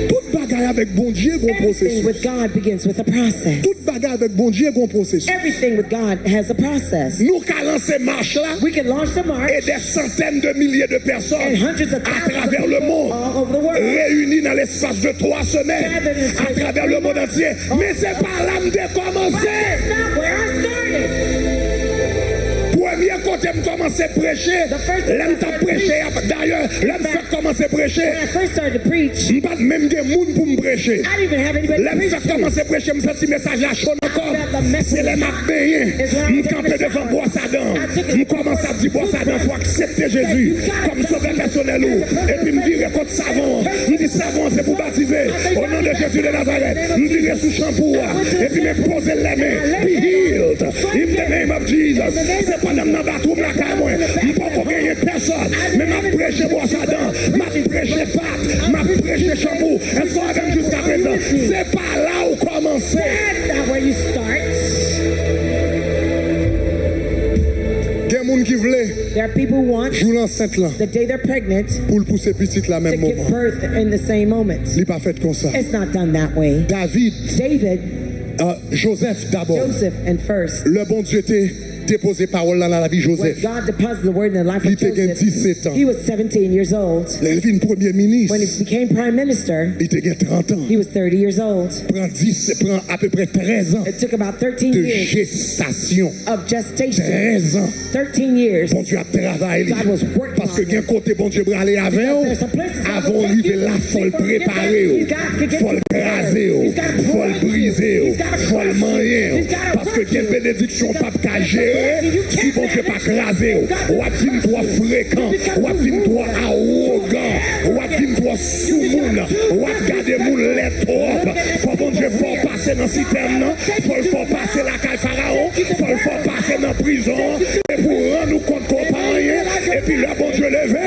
Toute bagaille avec bon Dieu, bon Everything processus. with God begins with a process. Toute bagaille avec bon Dieu, bon processus. Everything with God has a process. Nous qui lancer marche là, We can launch the march et des centaines de milliers de personnes and hundreds of à thousands of travers le people monde all over the world. réunis dans l'espace de 3 semaines à travers le monde entier. Mais c'est pas là que j'ai commencé. That's not where I started. Premier côté, je commençais à prêcher. L'homme t'a prêché. D'ailleurs, l'homme fait commencer à prêcher. When I first started to preach, Je n'ai pas même des gens pour me prêcher. I didn't even have anybody to L'homme preach fait to. commencer à prêcher. Je me sens message là chaud encore. C'est les mains payées. Je campais devant Brosse à dents. Je commence à dire Brosse à dents, il faut accepter Jésus comme sauveur personnel. Et puis je virais contre savon. Je dis savon, c'est pour baptiser. Au nom de Jésus de Nazareth. Je virais sous shampoo. Et puis me poser les mains. Be healed. In the name of Jesus. C'est pas dans la bateau, la caille. Je ne peux pas gagner personne. Mais je prêche Brosse à dents. Je prêche pâte. Je prêche shampoo. Est-ce qu'on a jusqu'à présent? C'est pas là où commencer. That's not where you start. Il y a des gens qui veulent There are people who want jouer l'enceinte là the day they're pregnant pour le pousser petite là to même give moment. birth in the same moment. Il n'est pas fait comme ça. It's not done that way. David, David, Joseph d'abord. Joseph, and first, Le bon Dieu était déposé parole là dans la vie de when Joseph. God deposited the word in the life Il of était Joseph, 17 ans. he was 17 years old. Il devient premier ministre. When he became prime minister, Il était 30 ans. he was 30 years old. Prend à peu près 13 ans It took about 13 de years gestation. of gestation. 13 ans. 13 years. Bon Dieu a travaillé. God was working Parce que on bien him. côté bon Dieu aller avec There's some places God avant will take d'arriver you là, faut le before you get there. préparer, He's got to get faut le prepared. craser, He's got to faut le crush you. briser, He's got to faut le crush you. manier. He's got to Parce que crush quelle you. bénédiction He's got pas qu'à gérer si bon Dieu pas crasé, ou a fin trop fréquent, ou a fin trop arrogant, ou a fin trop sous-moun, ou a gardé moun les trop. Faut bon Dieu faut passer dans le système, faut passer la caille pharaon, faut passer dans la prison, et pour rendre nous compte qu'on parle rien, et puis le bon Dieu levé,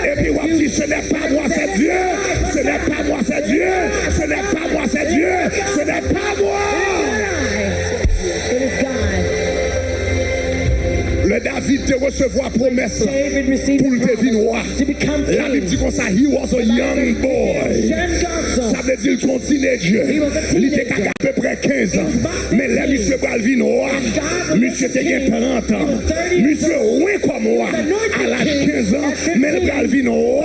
et puis on dit ce n'est pas moi c'est Dieu, ce n'est pas moi c'est Dieu, ce n'est pas moi c'est Dieu, ce n'est pas moi. It is God. Le David te recevoir promesse David received pour le the devenir roi. promise to become La Bible king. dit comme ça, he was a young boy. Young godson. Ça veut dire son teenager. He was a Il était teenager. à peu près 15 ans. Mais là, monsieur Balvin roi, monsieur était 30 ans. Monsieur oui comme moi, à l'âge 15 ans, mais le Balvin roi,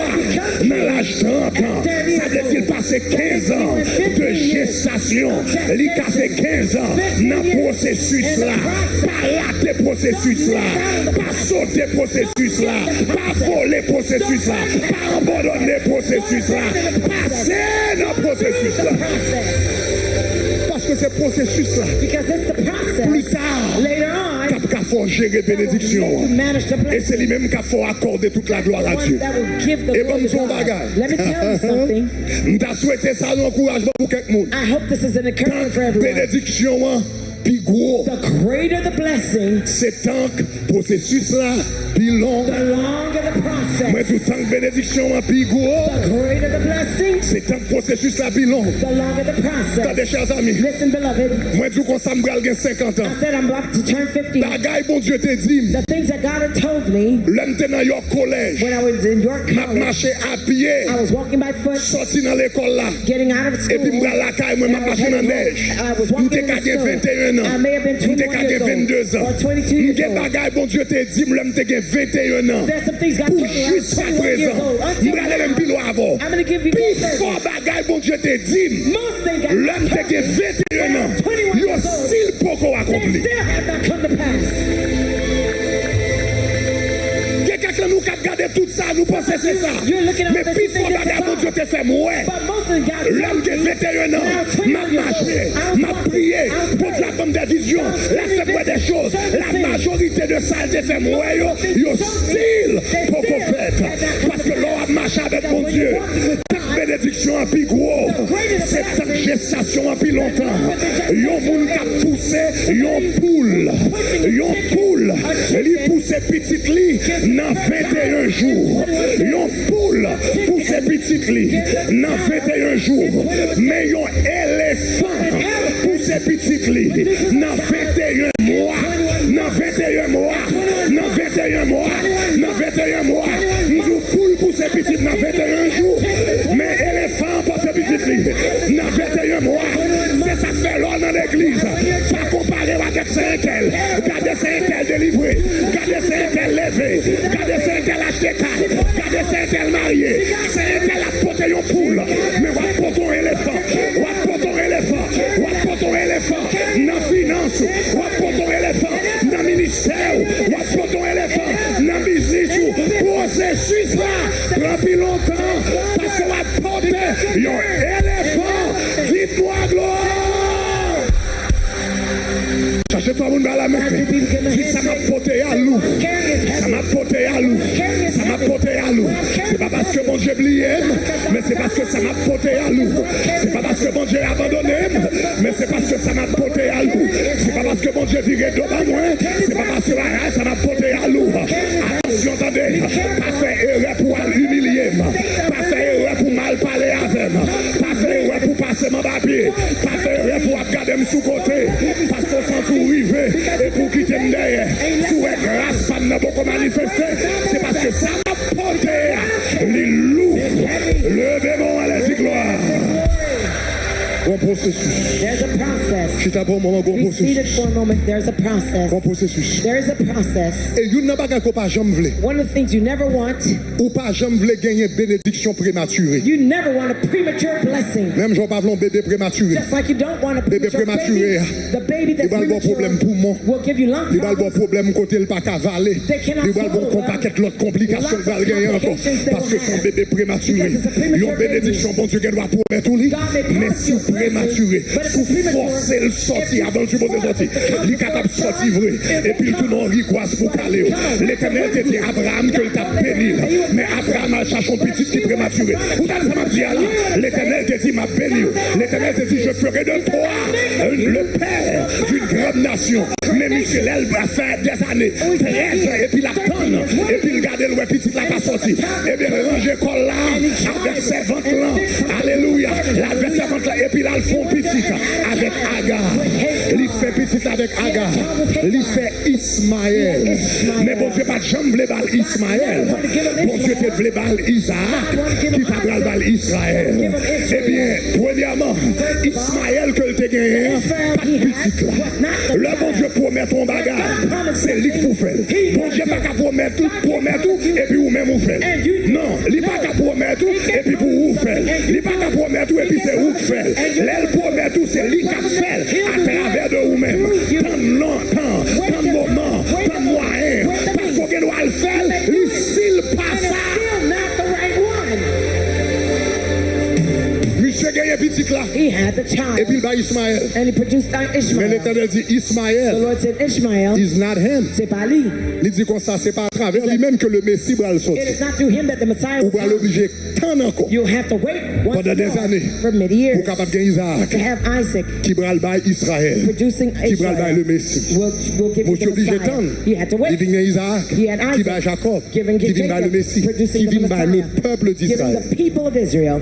dans l'âge 30 ans. Ça veut dire passer 15 ans de gestation. Il a fait 15 ans dans le processus là. Pas rater processus là. Pas sauter processus là. Pas voler processus là. Pas abandonner processus là. Passer dans le processus là. Parce que ce processus là, Because it's the process. plus tard, Later on, qu'il faut gérer bénédiction. you manage to Et bless c'est lui-même qu'il faut accorder toute la gloire à one Dieu. that will give the Et glory bon, to son God. bagage. Let me tell you something. M'ta souhaité ça, un encouragement pour quelqu'un. I hope this is an encouragement for everyone. Bénédiction, hein, puis gros. The greater the blessing, C'est tant que processus là, puis long. the longer the process. Mais tout tant que bénédiction, hein, puis gros. The greater the blessing, C'est tant que processus là, puis long. the longer the process. Attendez, chers amis. Listen, beloved. Moi, je dis qu'on s'en bral 50 ans. I said I'm about to turn 50. Bagaille, bon Dieu te dit, The things that God had told me l'homme était dans York Collège. when I was in York M'a College, marché à pied, I was walking by foot, sorti dans l'école là. getting out of Et puis, school. m'bral la caille, moi, and m'a I was marché dans la heading neige. home. I was M'te walking in the kage snow. 21 ans. I may have been M'te 21 kage years 22 ans. old or 22 years M'te old. bagaille, bon Dieu te dit, l'homme te 21 ans. There's some things God Pour told me when I was jusqu'à 21 years présent, old. Until m'brale même now, pile avant. I'm going to give you Puis more fort bagaille, bon Dieu te dit, Most things God l'homme te told me 21 ans. 21 Yo years old. still poko they accompli. still have not come to pass. Quelqu'un nous qui a regardé tout ça, nous pensons c'est ça. You're looking at Mais this, puis you think fort it's bagaille, bon a Dieu te fait mourir. But most of God L'homme qui a 21 ans, m'a marché, m'a prié, pour la bonne des visions, la fait des choses. La majorité de ça, elle te fait mourir, yo style pour qu'on fait. Parce que l'on a marché avec mon Dieu. Tant bénédiction en plus gros, c'est tant gestation en plus longtemps. Yon moun qui a poussé, yon poule, li pousse petite li dans 21 jours. Yon poule pousse petite li dans 21 jours. Mais yon éléphant pousse petite li dans 21 mois. Dans 21 mois. Dans 21 mois. Dans 21 mois. Nous poule pousse petite dans 21 jours. Mais éléphant pousse petite li dans 21 mois. C'est ça fait l'or dans l'église. Pas comparer avec Saint-Tel. Gardez Saint-Tel délivré. Gardez Saint-Tel levé. Gardez Saint-Tel acheté carte. Gardez Saint-Tel marié. Saint-Tel a porté une poule. Mais on va porter un éléphant. On va porter un éléphant. On va porter un éléphant. Dans la finance. On va porter un éléphant. Dans le ministère. On va porter un éléphant. Dans le business. Processus là. Prend plus longtemps. Parce qu'on va porter un éléphant. Dites-moi gloire. Cherchez pas mon à la main. Ça m'a porté à loup. Ça m'a porté à loup. Ça m'a porté à loup. C'est pas parce que mon Dieu m'aime, mais c'est parce que ça m'a porté à loup. C'est pas parce que mon Dieu a abandonné, mais c'est parce que ça m'a porté à loup. C'est pas parce que mon Dieu virait devant moi, c'est pas parce que ça m'a porté à loup. Attention, attendez. Pas faire erreur pour humilier. Pas faire erreur pour mal parler avec. Pas faire erreur pour passer mon papier. Pas faire erreur pour regarder me sous côté. Parce qu'on s'en fout river et pour quitter me derrière. Sous la grâce, pas de beaucoup manifester. C'est parce que ça m'a porté les loups. Le démon à la gloire. Bon processus. There's a process. Je t'ai bon moment, bon Be seated processus. for a moment. There's a process. Bon processus. There is a process. Et il n'y a pas qu'on pas jamais voulu. One of the things you never want, Ou pas jamais voulu gagner bénédiction prématurée. you never want a premature blessing. Même j'en parle un bébé prématuré. Just like you don't want a premature prématuré. baby. The baby Il that's va le bon problème premature poumon. will give you lung Il va le bon problems. problème côté le pas cavaler. Il va le bon paquet l'autre complication va le gagner encore. Parce que son bébé prématuré. Ils ont bénédiction, bon Dieu, qu'elle doit promettre tout lui. Mais si vous prématuré, sous forcer le sortir avant le jour de sortir. Il est capable de sortir vrai. Et puis tout le monde rigoise pour caler. L'Éternel te dit Abraham que t'a béni. Mais Abraham a cherché un petit qui est prématuré. Vous avez ça m'a dit là. L'Éternel te dit m'a béni. L'Éternel te dit je ferai de toi le père d'une grande nation. Mais Michel a fait des années, 13 et puis la tonne, et puis le garder le petit là pas sorti. Et bien ranger col là avec ses ventes là. Alléluia. La servante là, et puis là, ils font petit avec Agar. Il fait petit avec Agar. Il fait Ismaël. Mais bon Dieu, pas de jambe voulait bal Ismaël. Bon Dieu, te voulait bal Isaac, qui t'a bal Israël. Eh bien, premièrement, Ismaël que tu as gagné, pas de petit là. Le bon Dieu promet ton bagage, c'est lui qui vous fait. Bon Dieu, pas qu'à promettre tout, et puis vous-même vous faites. Non, il n'est pas qu'à promettre tout, et puis vous faites. Il n'est pas qu'à promettre tout, et puis c'est vous qui faites. L'aile promet tout, c'est lui qui fait à travers de vous-même. Tant de longtemps, tant de moments, tant de moyens, parce qu'on doit le faire, s'il passe ça. Monsieur gagne petit là. He had the child. Et puis il va Ismaël. And he produced Mais Ishmael. l'Éternel dit The Ismaël Lord said, Ishmael, is not him. c'est pas lui. Il dit comme ça, c'est pas à travers lui-même que le Messie va le It sortir. is not through him that the Messiah Ou will va come. l'obliger tant encore You'll have to wait once pendant des more années for many years pour capable gagner Isaac to have Isaac qui va le bail Israël, producing qui va le bail le Ishmael. Messie. We'll give Vous you the êtes obligé Messiah. d'attendre. He had to Il wait. vient Isaac, He had qui va Isaac, Jacob, giving qui vient le Jacob, Messie, producing qui the vient le Messiah, peuple giving d'Israël. the people of Israel.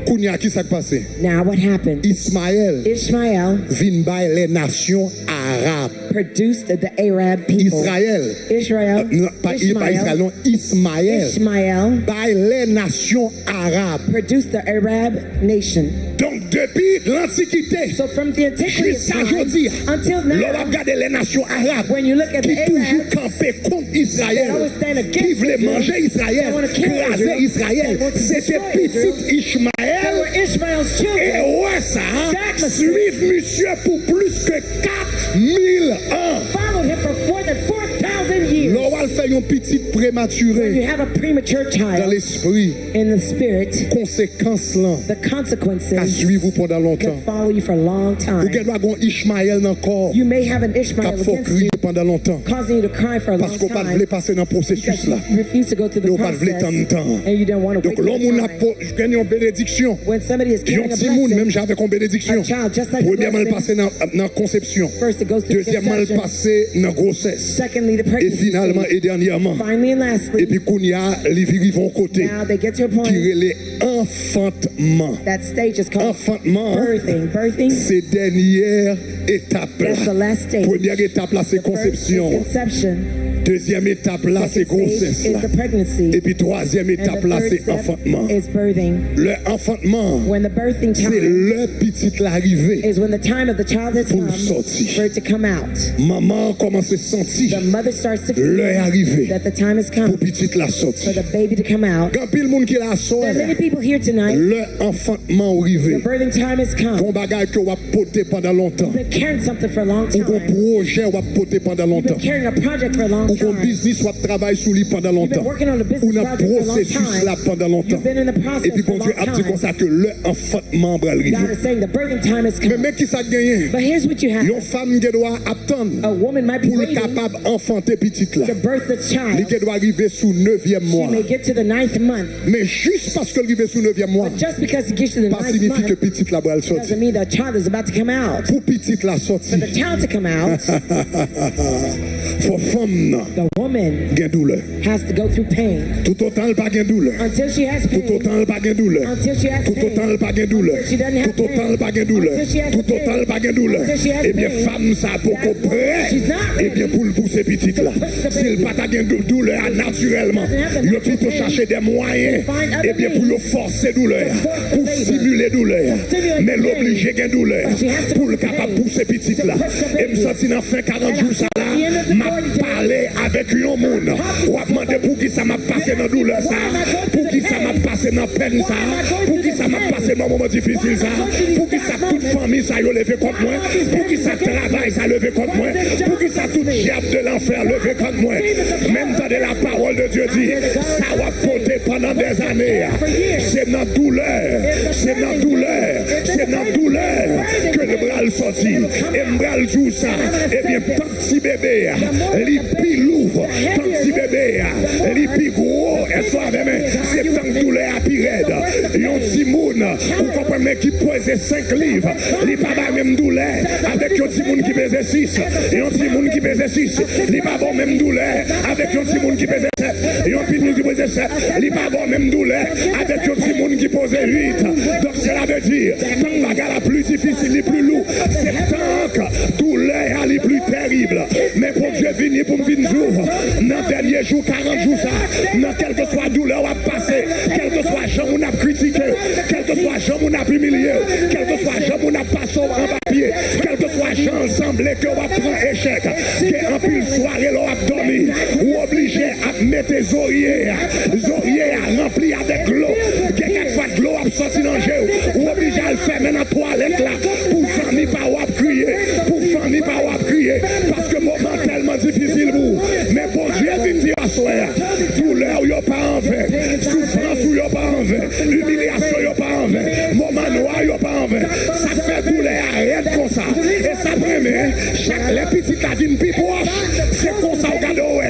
Kounia, qui s'est passé? Now what happened? Ismaël Ishmael vient bail les nations arabes. produced the Arab people. Israël, Israel, non, pas Israël, non, Ismaël, Ishmael bail les nations arabes. produced the Arab nation. Donc depuis l'Antiquité, So from the antiquity of jusqu'à time aujourd'hui, until l'on va now, regarder les nations arabes when you look at qui the toujours Arabs, campaient contre they Israël, always stand qui against voulaient Israel, manger Israël, they want to kill craser Israel, Israël, they want to c'était destroy petit Israel. They Ishmaël. were Ishmael's Et children. ouais ça, That suivre monsieur pour plus que 4000 ans. Followed him for more than 4,000 years. L'on va faire un petit When you prématuré have a premature dans child l'esprit, in the spirit, conséquences là, the à consequences suivre vous pendant longtemps. can follow you for a long Ou time. qu'elle doit avoir Ishmaël encore, You may have an qui Ishmael faut against crier you, pendant longtemps. causing you to cry for a long Parce qu'on ne time voulait pas passer dans le processus because là. you refuse to go through Nous the pas voulu tant de process temps. and you don't want to Donc wait l'homme for on a time. gagné une bénédiction. When somebody is Yon carrying a petit monde, même blessing, j'avais comme bénédiction. a child just like a Premièrement, le blessing, passer dans la conception. first it goes through Deuxièmement, le conception, passer dans la grossesse. secondly the Et pregnancy finalement, stage, et dernièrement. finally and Et lastly, puis, qu'on y a, les vies vont côté. now they get to a Qui point, relève enfantement. that stage is called Enfantement, birthing. c'est dernière étape. That's the last stage. Première étape là, c'est The first is conception. conception. Deuxième étape là, c'est Second stage grossesse. is là. the pregnancy. Et puis troisième And étape the là, third c'est step enfantement. is birthing. Le enfantement, When the birthing c'est time le petit l'arrivée. is when the time of the child has Pour come sortir. for it to come out. Maman commence à sentir The mother starts to l'heure est feel arrivée that the time has pour come petit la for sortie. the baby to come out. Quand pile monde qui la sort, There are many people here tonight. le enfantement arrivé. The birthing time has come. Ton bagage que vous porté pendant longtemps. You've been carrying something for a long Ou time. ton projet vous porté pendant You've longtemps. been carrying a project for a long Ou ton time. business vous travaille sur lui pendant You've been longtemps. working on a Ou business dans project for a long processus là time. pendant longtemps. You've been in the Et process puis for a bon Dieu long a dit comme time. ça que le enfantement va arriver. God is saying the birthing time has Mais come. mec qui ça gagné? But here's what you have. Une femme qui doit attendre A woman might be pour le waiting capable enfanter petite là. to birth the Il child. doit arriver sous 9e She mois. may get to the 9th month. Mais juste parce qu'elle arrive sous 9e mois, But just because it gets to the pas 9th signifie que month petite là va le sortir. doesn't mean the child is about to come out. Pour petite la For sortie, the child to come out, faut femme nan, the woman gen douleur. has to go through pain. Tout autant elle pas gen douleur. Until she has Tout pain. autant elle pas gen douleur. Until she has Tout autant pain. elle pas gen douleur. Until she doesn't have Tout autant pain. elle pas gen douleur. Until she has Tout pain. autant elle pas gen douleur. Until she has Eh bien pain. femme ça beaucoup That près. she's not Eh bien ready pour le pousser petite là. to push the S'il baby. pas ta gen douleur naturellement, Doesn't have the il natural plutôt pain. chercher des moyens. Find other Eh bien pour means yo forcer douleur, to force the pour baby. stimuler douleur. To stimulate Mais the pain. l'obliger gen douleur But she has to pour le push the capable baby. pousser petite To là. push the Et me baby. sentir dans fin 40 And jours ça là. at the end of m'a parlé avec un monde. On va demander pour qui ça m'a passé dans la douleur, ça. Pour qui ça m'a passé dans la peine, ça. Pour qui ça m'a passé dans le moment difficile, ça. Pour qui ça toute famille, ça a levé contre moi. Pour qui ça travail, ça a levé contre moi. Pour qui ça tout diable de l'enfer levé contre moi. Même temps de la parole de Dieu dit, ça va porter pendant des années. C'est dans douleur, c'est dans douleur, c'est dans douleur que le bras le sorti. Et le bras le joue ça. Et bien, tant que si bébé, les pilou, tant que si bébé, les pi gros, et soit avec c'est tant que douleur à pi raide. Yon si moun, vous comprenez qui pose 5 livres, les pas même douleur, avec yon si moun qui pèse 6, yon si moun qui pèse 6, les pas bon même douleur, avec yon si moun qui pèse 7, yon si qui pèse 7, les pas bon même douleur, avec yon si moun qui pose 8. Donc cela veut dire, tant que la gare la plus difficile, les plus lourd, c'est tant que douleur les plus terrible. Mais pour Dieu venir pour me venir jour, dans le dernier jour, 40 jours, ça, dans quelle que soit douleur, on va passer, quel que soit champ, on a critiqué, quel que soit champ, on a humilié, quel que soit champ, on a passé en papier, quel que soit champ, semblait qu'on va prendre échec, qu'en pile soirée, on va dormir, ou obligé à mettre des oreillers à remplir avec l'eau, quelquefois de l'eau à sortir dans le jeu, ou obligé à le faire maintenant toilette là, pour famille pas ou crier, pour famille pas ou crier, parce que moment tellement difficile vous, mais bon Dieu vient dire à soi, douleur y'a pas en fait, souffrance y'a pas en fait, humiliation y'a pas en fait, moment noir y'a pas en fait, ça fait douleur arrête comme ça, et ça permet, chaque les petits cas d'une plus proche, c'est comme ça au cadeau,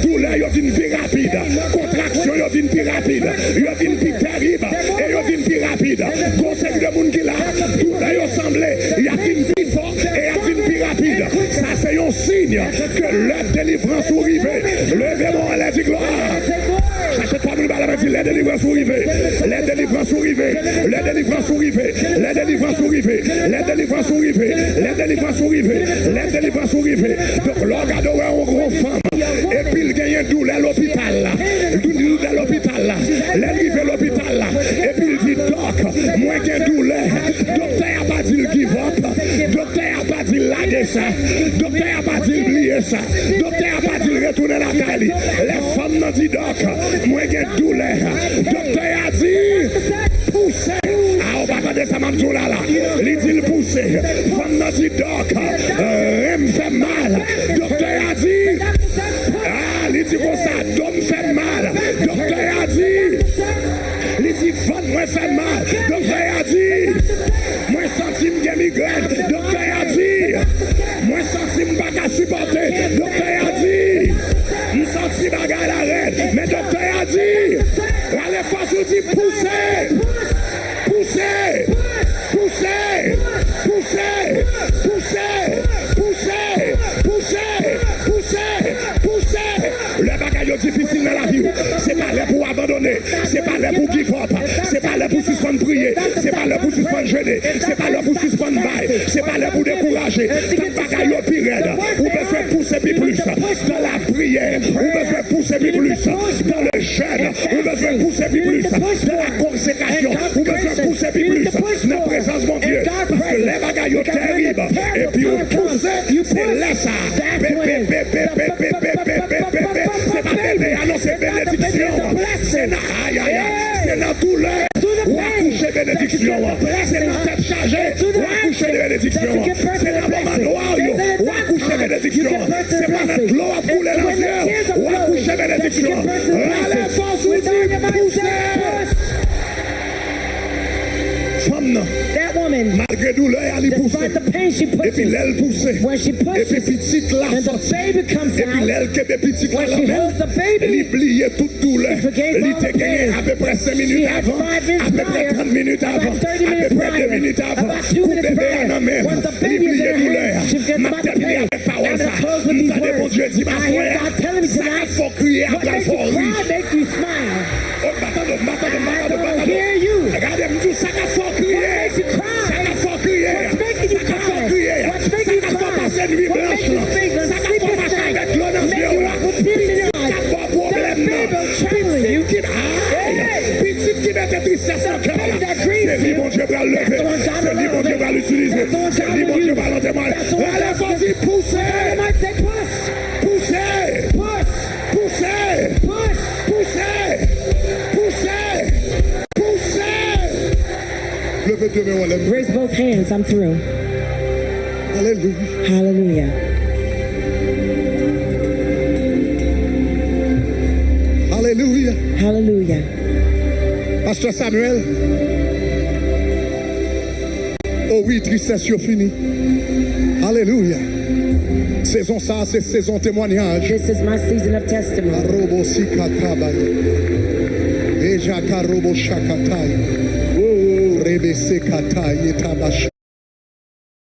douleur y'a d'une plus rapide, contraction y'a d'une plus rapide, y'a d'une plus terrible, et y'a d'une plus rapide, conseil de monde qui l'a, douleur y'a semblé, y'a d'une plus forte, et y'a d'une plus rapide, ça c'est un signe que leur délivrance est arrivée, levez-moi à la gloire. Sachez pas nous balles dit les délivrances sont arrivées, les délivrances sont arrivées, les délivrances sont arrivées, les délivrances sont arrivées, les délivrances sont arrivées, les délivrances sont arrivées, les délivrances sont arrivées. Donc l'organe aura une grande femme et puis il gagne une douleur à l'hôpital là, douleur à l'hôpital là, l'arrivée à l'hôpital là, et puis il dit doc, moi j'ai douleur, docteur a pas dit le give up, docteur a pas dit laguer ça, docteur a pas dit oublier ça, docteur a pas dit retourner la caille, les femmes n'ont dit doc, moi j'ai douleur, docteur a dit pousser, ah on va pas de ça même là là, il dit pousser, femme n'ont dit doc, me fait mal, docteur a dit, ah il dit comme ça, d'homme fait mal, docteur a dit, il dit femme moi fait mal, docteur a dit, moi senti me migraine, docteur a dit, moi senti me pas supporter, docteur a dit, me senti bagarre la reine, mais docteur a dit, allez force vous dit pousser, pousser, pousser, pousser, pousser, pousser, pousser, pousser, pousser. Le bagage difficile dans la vie, c'est pas là pour abandonner, c'est pas là pour give up, c'est pas là pour suspendre prier, c'est pas là pour suspendre jeûner, c'est pas là pour suspendre bail, c'est pas là pour décourager. Tant bagage au pire, vous devez pousser plus dans la prière, vous devez pousser plus dans le jeûne, vous devez pousser plus dans la consécration, vous devez pousser plus dans la présence de mon Dieu, parce que les bagages terribles, et puis vous poussez, c'est là ça, c'est pas bébé, alors c'est bénédiction, c'est dans douleur, ou accoucher bénédiction, c'est dans tête chargée, ou accoucher bénédiction, c'est dans moment noir, ou accoucher bénédiction, c'est pas dans l'eau à couler dans le ciel, ou accoucher bénédiction, allez, force, vous dites, poussez. That woman, malgré douleur, elle pousse. despite the pain she Et puts puis in, l'aile pousse. when she Et puis pushes, petite la and the sortie. baby comes Et puis out, l'aile que petite when la she holds the elle baby, oubliait toute douleur. forgave Elle all était the gagné pain. à peu près 5 She minutes had avant, 5 minutes à peu près prior, 30 minutes avant, about 30 à peu minutes près 2 prior, minutes avant. about 2 Coup minutes bébé prior. en même. Once the Elle baby is in oubliait her douleur. hand, she forgets M'a about the terminé pain. avec parole Now ça. to close with these M'entendez mon words. Dieu dit I ma hear frère. God telling me Ça tonight, faut crier what après makes you faut rire. cry makes you smile. Oh, batado. I don't hear you. Regardez, me dit ça faut crier. What makes you cry? Ça faut crier. What's making you Ça faut cry? crier. What's making you Ça faut cry? passer nuit What blanche. makes you think the Ça faut sleepless passer night? avec l'eau dans Make les you yeux. walk with tears in your eyes. Pas de problème, That baby non. trembling you. Petite qui met tristesse dans le cœur. C'est lui, mon Dieu, va le lever. C'est lui, mon Dieu, va l'utiliser. C'est lui, mon Dieu, va l'enterrer. Allez, vas-y, poussez. Somebody might say push. Levez deux mains, on lève. Raise both hands. I'm through. Alléluia. Hallelujah. Alléluia. Hallelujah. Pasteur Samuel. Oh oui, tristesse est finie. Alléluia. Saison ça, c'est saison témoignage. This is my season of testimony. Arobo sikatabai. Eja karobo shakatai. Oh, rebe sekatai etabash.